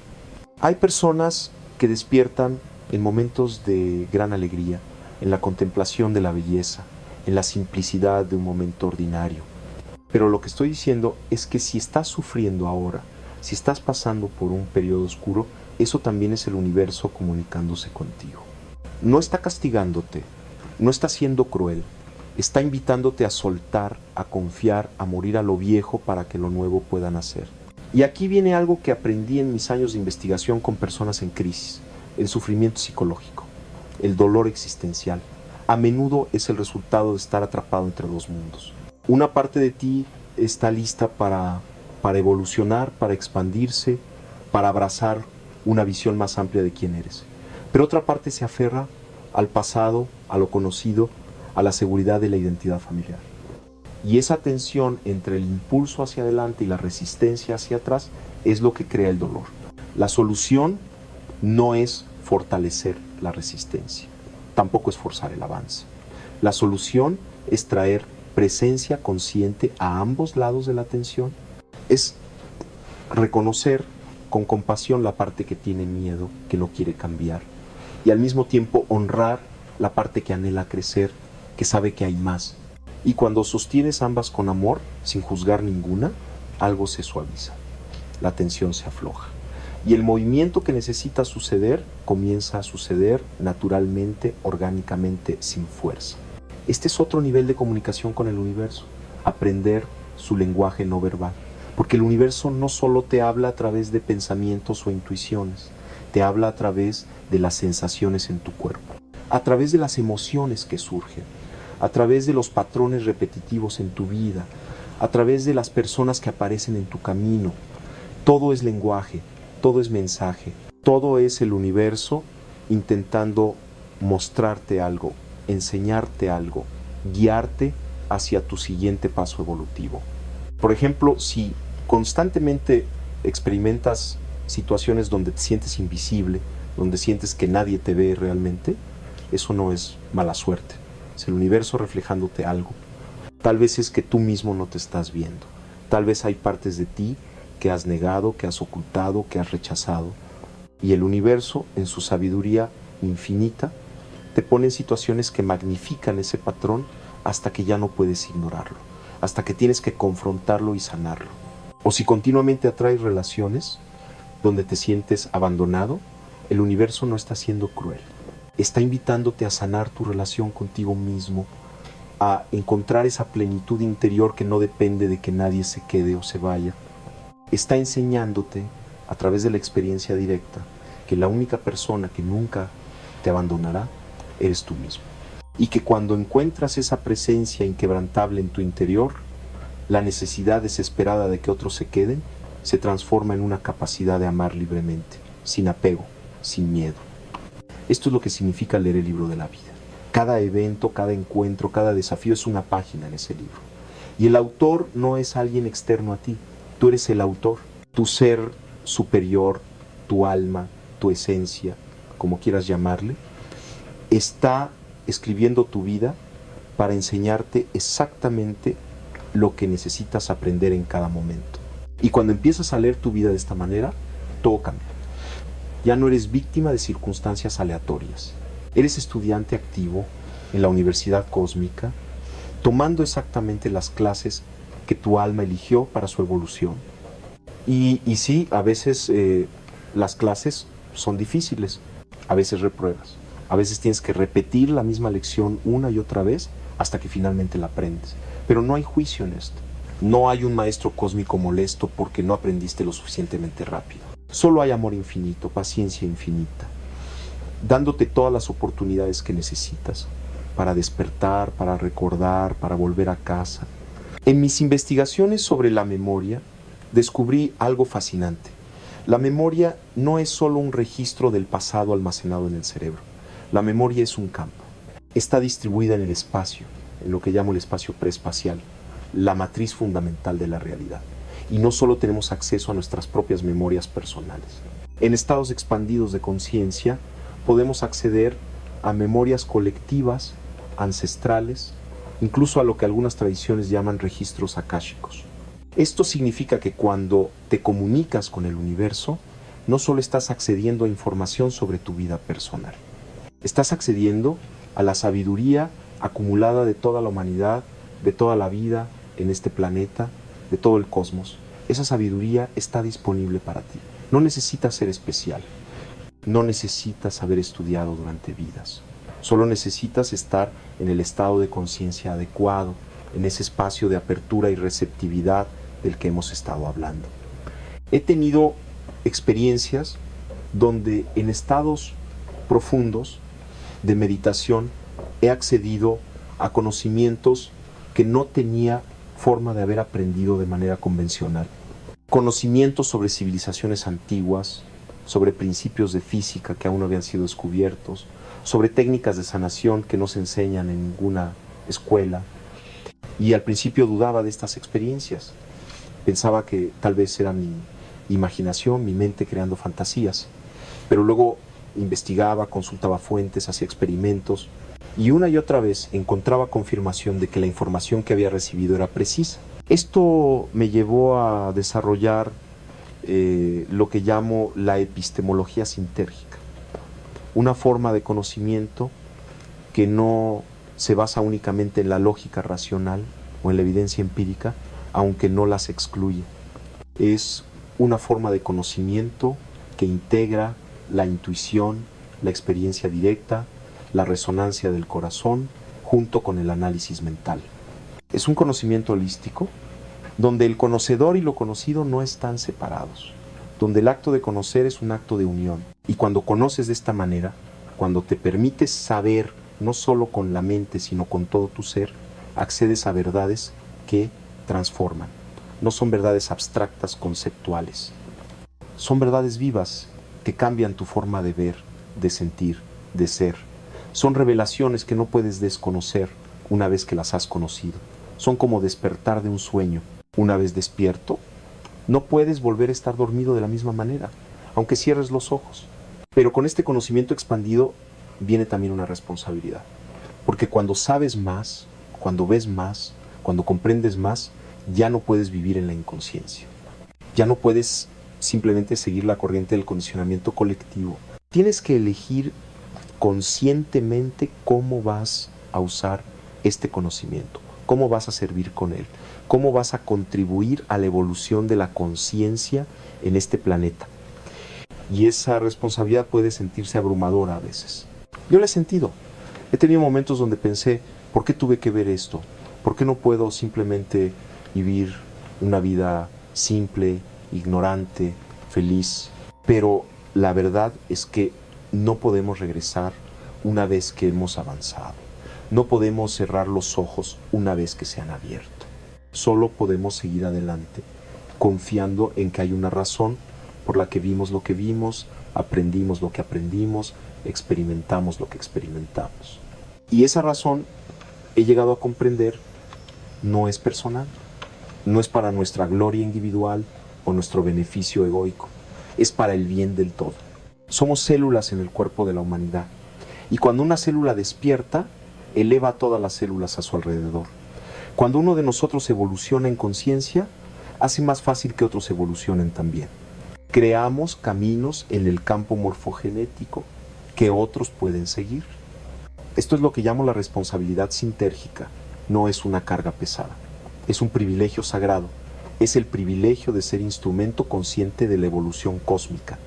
Hay personas que despiertan en momentos de gran alegría, en la contemplación de la belleza, en la simplicidad de un momento ordinario. Pero lo que estoy diciendo es que si estás sufriendo ahora, si estás pasando por un periodo oscuro, eso también es el universo comunicándose contigo. No está castigándote, no está siendo cruel, está invitándote a soltar, a confiar, a morir a lo viejo para que lo nuevo pueda nacer. Y aquí viene algo que aprendí en mis años de investigación con personas en crisis: el sufrimiento psicológico, el dolor existencial. A menudo es el resultado de estar atrapado entre dos mundos. Una parte de ti está lista para evolucionar, para expandirse, para abrazar una visión más amplia de quién eres. Pero otra parte se aferra al pasado, a lo conocido, a la seguridad de la identidad familiar. Y esa tensión entre el impulso hacia adelante y la resistencia hacia atrás es lo que crea el dolor. La solución no es fortalecer la resistencia, tampoco es forzar el avance. La solución es traer presencia consciente a ambos lados de la tensión, es reconocer con compasión la parte que tiene miedo, que no quiere cambiar, y al mismo tiempo honrar la parte que anhela crecer, que sabe que hay más. Y cuando sostienes ambas con amor, sin juzgar ninguna, algo se suaviza, la tensión se afloja. Y el movimiento que necesita suceder, comienza a suceder naturalmente, orgánicamente, sin fuerza. Este es otro nivel de comunicación con el universo, aprender su lenguaje no verbal. Porque el universo no solo te habla a través de pensamientos o intuiciones, te habla a través de las sensaciones en tu cuerpo, a través de las emociones que surgen, a través de los patrones repetitivos en tu vida, a través de las personas que aparecen en tu camino. Todo es lenguaje, todo es mensaje, todo es el universo intentando mostrarte algo enseñarte algo, guiarte hacia tu siguiente paso evolutivo. Por ejemplo, si constantemente experimentas situaciones donde te sientes invisible, donde sientes que nadie te ve realmente, eso no es mala suerte, es el universo reflejándote algo. Tal vez es que tú mismo no te estás viendo, tal vez hay partes de ti que has negado, que has ocultado, que has rechazado, y el universo, en su sabiduría infinita, te pone en situaciones que magnifican ese patrón hasta que ya no puedes ignorarlo, hasta que tienes que confrontarlo y sanarlo. O si continuamente atraes relaciones donde te sientes abandonado, el universo no está siendo cruel. Está invitándote a sanar tu relación contigo mismo, a encontrar esa plenitud interior que no depende de que nadie se quede o se vaya. Está enseñándote, a través de la experiencia directa, que la única persona que nunca te abandonará eres tú mismo. Y que cuando encuentras esa presencia inquebrantable en tu interior, la necesidad desesperada de que otros se queden se transforma en una capacidad de amar libremente, sin apego, sin miedo. Esto es lo que significa leer el libro de la vida. Cada evento, cada encuentro, cada desafío es una página en ese libro. Y el autor no es alguien externo a ti, tú eres el autor. Tu ser superior, tu alma, tu esencia, como quieras llamarle, está escribiendo tu vida para enseñarte exactamente lo que necesitas aprender en cada momento. Y cuando empiezas a leer tu vida de esta manera, todo cambia. Ya no eres víctima de circunstancias aleatorias. Eres estudiante activo en la universidad cósmica, tomando exactamente las clases que tu alma eligió para su evolución. Y sí, a veces las clases son difíciles, a veces repruebas, a veces tienes que repetir la misma lección una y otra vez hasta que finalmente la aprendes. Pero no hay juicio en esto. No hay un maestro cósmico molesto porque no aprendiste lo suficientemente rápido. Solo hay amor infinito, paciencia infinita, dándote todas las oportunidades que necesitas para despertar, para recordar, para volver a casa. En mis investigaciones sobre la memoria, descubrí algo fascinante. La memoria no es solo un registro del pasado almacenado en el cerebro. La memoria es un campo. Está distribuida en el espacio, en lo que llamo el espacio preespacial, la matriz fundamental de la realidad. Y no solo tenemos acceso a nuestras propias memorias personales. En estados expandidos de conciencia, podemos acceder a memorias colectivas, ancestrales, incluso a lo que algunas tradiciones llaman registros akáshicos. Esto significa que cuando te comunicas con el universo, no solo estás accediendo a información sobre tu vida personal, estás accediendo a la sabiduría acumulada de toda la humanidad, de toda la vida en este planeta, de todo el cosmos. Esa sabiduría está disponible para ti. No necesitas ser especial, no necesitas haber estudiado durante vidas. Solo necesitas estar en el estado de conciencia adecuado, en ese espacio de apertura y receptividad del que hemos estado hablando. He tenido experiencias donde en estados profundos de meditación he accedido a conocimientos que no tenía forma de haber aprendido de manera convencional. Conocimientos sobre civilizaciones antiguas, sobre principios de física que aún no habían sido descubiertos, sobre técnicas de sanación que no se enseñan en ninguna escuela. Y al principio dudaba de estas experiencias. Pensaba que tal vez era mi imaginación, mi mente creando fantasías. Pero luego investigaba, consultaba fuentes, hacía experimentos y una y otra vez encontraba confirmación de que la información que había recibido era precisa. Esto me llevó a desarrollar lo que llamo la epistemología sintérgica, una forma de conocimiento que no se basa únicamente en la lógica racional o en la evidencia empírica, aunque no las excluye. Es una forma de conocimiento que integra la intuición, la experiencia directa, la resonancia del corazón, junto con el análisis mental. Es un conocimiento holístico, donde el conocedor y lo conocido no están separados, donde el acto de conocer es un acto de unión. Y cuando conoces de esta manera, cuando te permites saber, no solo con la mente, sino con todo tu ser, accedes a verdades que transforman. No son verdades abstractas, conceptuales. Son verdades vivas que cambian tu forma de ver, de sentir, de ser. Son revelaciones que no puedes desconocer una vez que las has conocido. Son como despertar de un sueño. Una vez despierto, no puedes volver a estar dormido de la misma manera, aunque cierres los ojos. Pero con este conocimiento expandido viene también una responsabilidad. Porque cuando sabes más, cuando ves más, cuando comprendes más, ya no puedes vivir en la inconsciencia. Ya no puedes simplemente seguir la corriente del condicionamiento colectivo. Tienes que elegir conscientemente cómo vas a usar este conocimiento, cómo vas a servir con él, cómo vas a contribuir a la evolución de la conciencia en este planeta. Y esa responsabilidad puede sentirse abrumadora a veces. Yo la he sentido. He tenido momentos donde pensé, ¿por qué tuve que ver esto? ¿Por qué no puedo simplemente vivir una vida simple, ignorante, feliz? Pero la verdad es que no podemos regresar una vez que hemos avanzado. No podemos cerrar los ojos una vez que se han abierto. Solo podemos seguir adelante, confiando en que hay una razón por la que vimos lo que vimos, aprendimos lo que aprendimos, experimentamos lo que experimentamos. Y esa razón, he llegado a comprender, no es personal, no es para nuestra gloria individual o nuestro beneficio egoico, es para el bien del todo. Somos células en el cuerpo de la humanidad, y cuando una célula despierta, eleva a todas las células a su alrededor. Cuando uno de nosotros evoluciona en conciencia, hace más fácil que otros evolucionen también. Creamos caminos en el campo morfogenético que otros pueden seguir. Esto es lo que llamo la responsabilidad sintérgica. No es una carga pesada, es un privilegio sagrado. Es el privilegio de ser instrumento consciente de la evolución cósmica,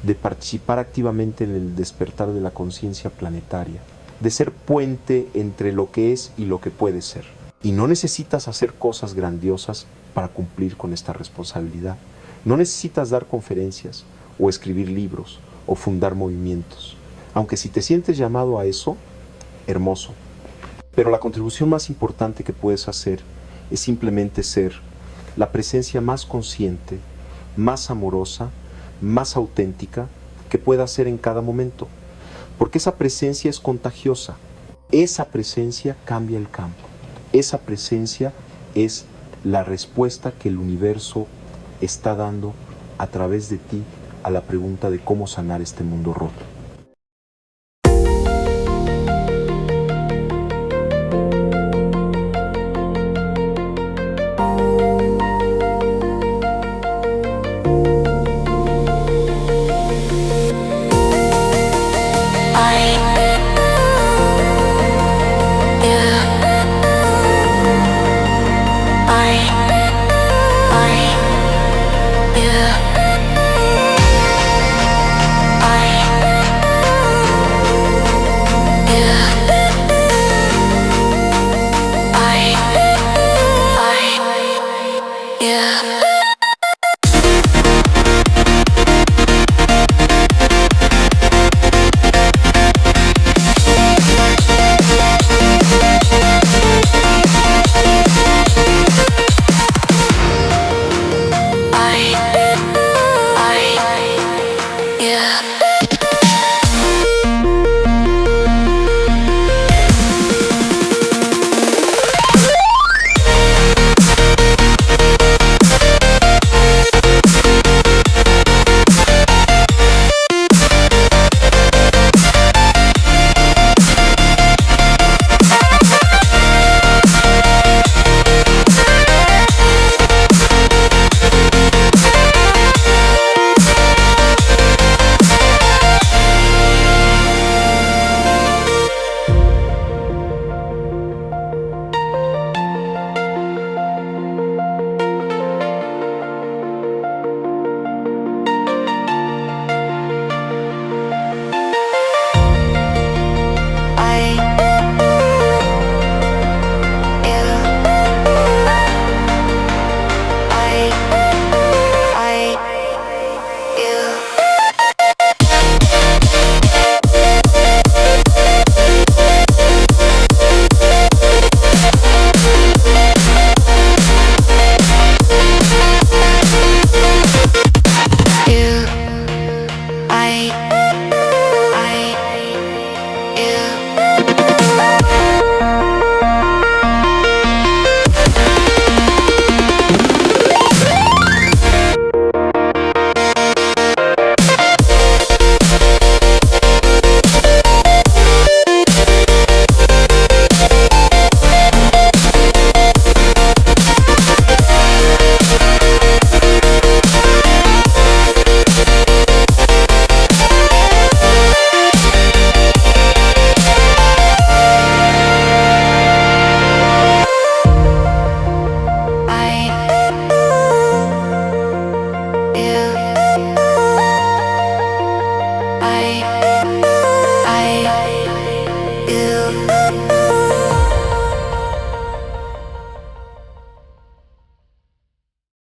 de participar activamente en el despertar de la conciencia planetaria, de ser puente entre lo que es y lo que puede ser. Y no necesitas hacer cosas grandiosas para cumplir con esta responsabilidad. No necesitas dar conferencias, o escribir libros, o fundar movimientos. Aunque si te sientes llamado a eso, hermoso. Pero la contribución más importante que puedes hacer es simplemente ser la presencia más consciente, más amorosa, más auténtica que pueda ser en cada momento. Porque esa presencia es contagiosa. Esa presencia cambia el campo. Esa presencia es la respuesta que el universo está dando a través de ti a la pregunta de cómo sanar este mundo roto. I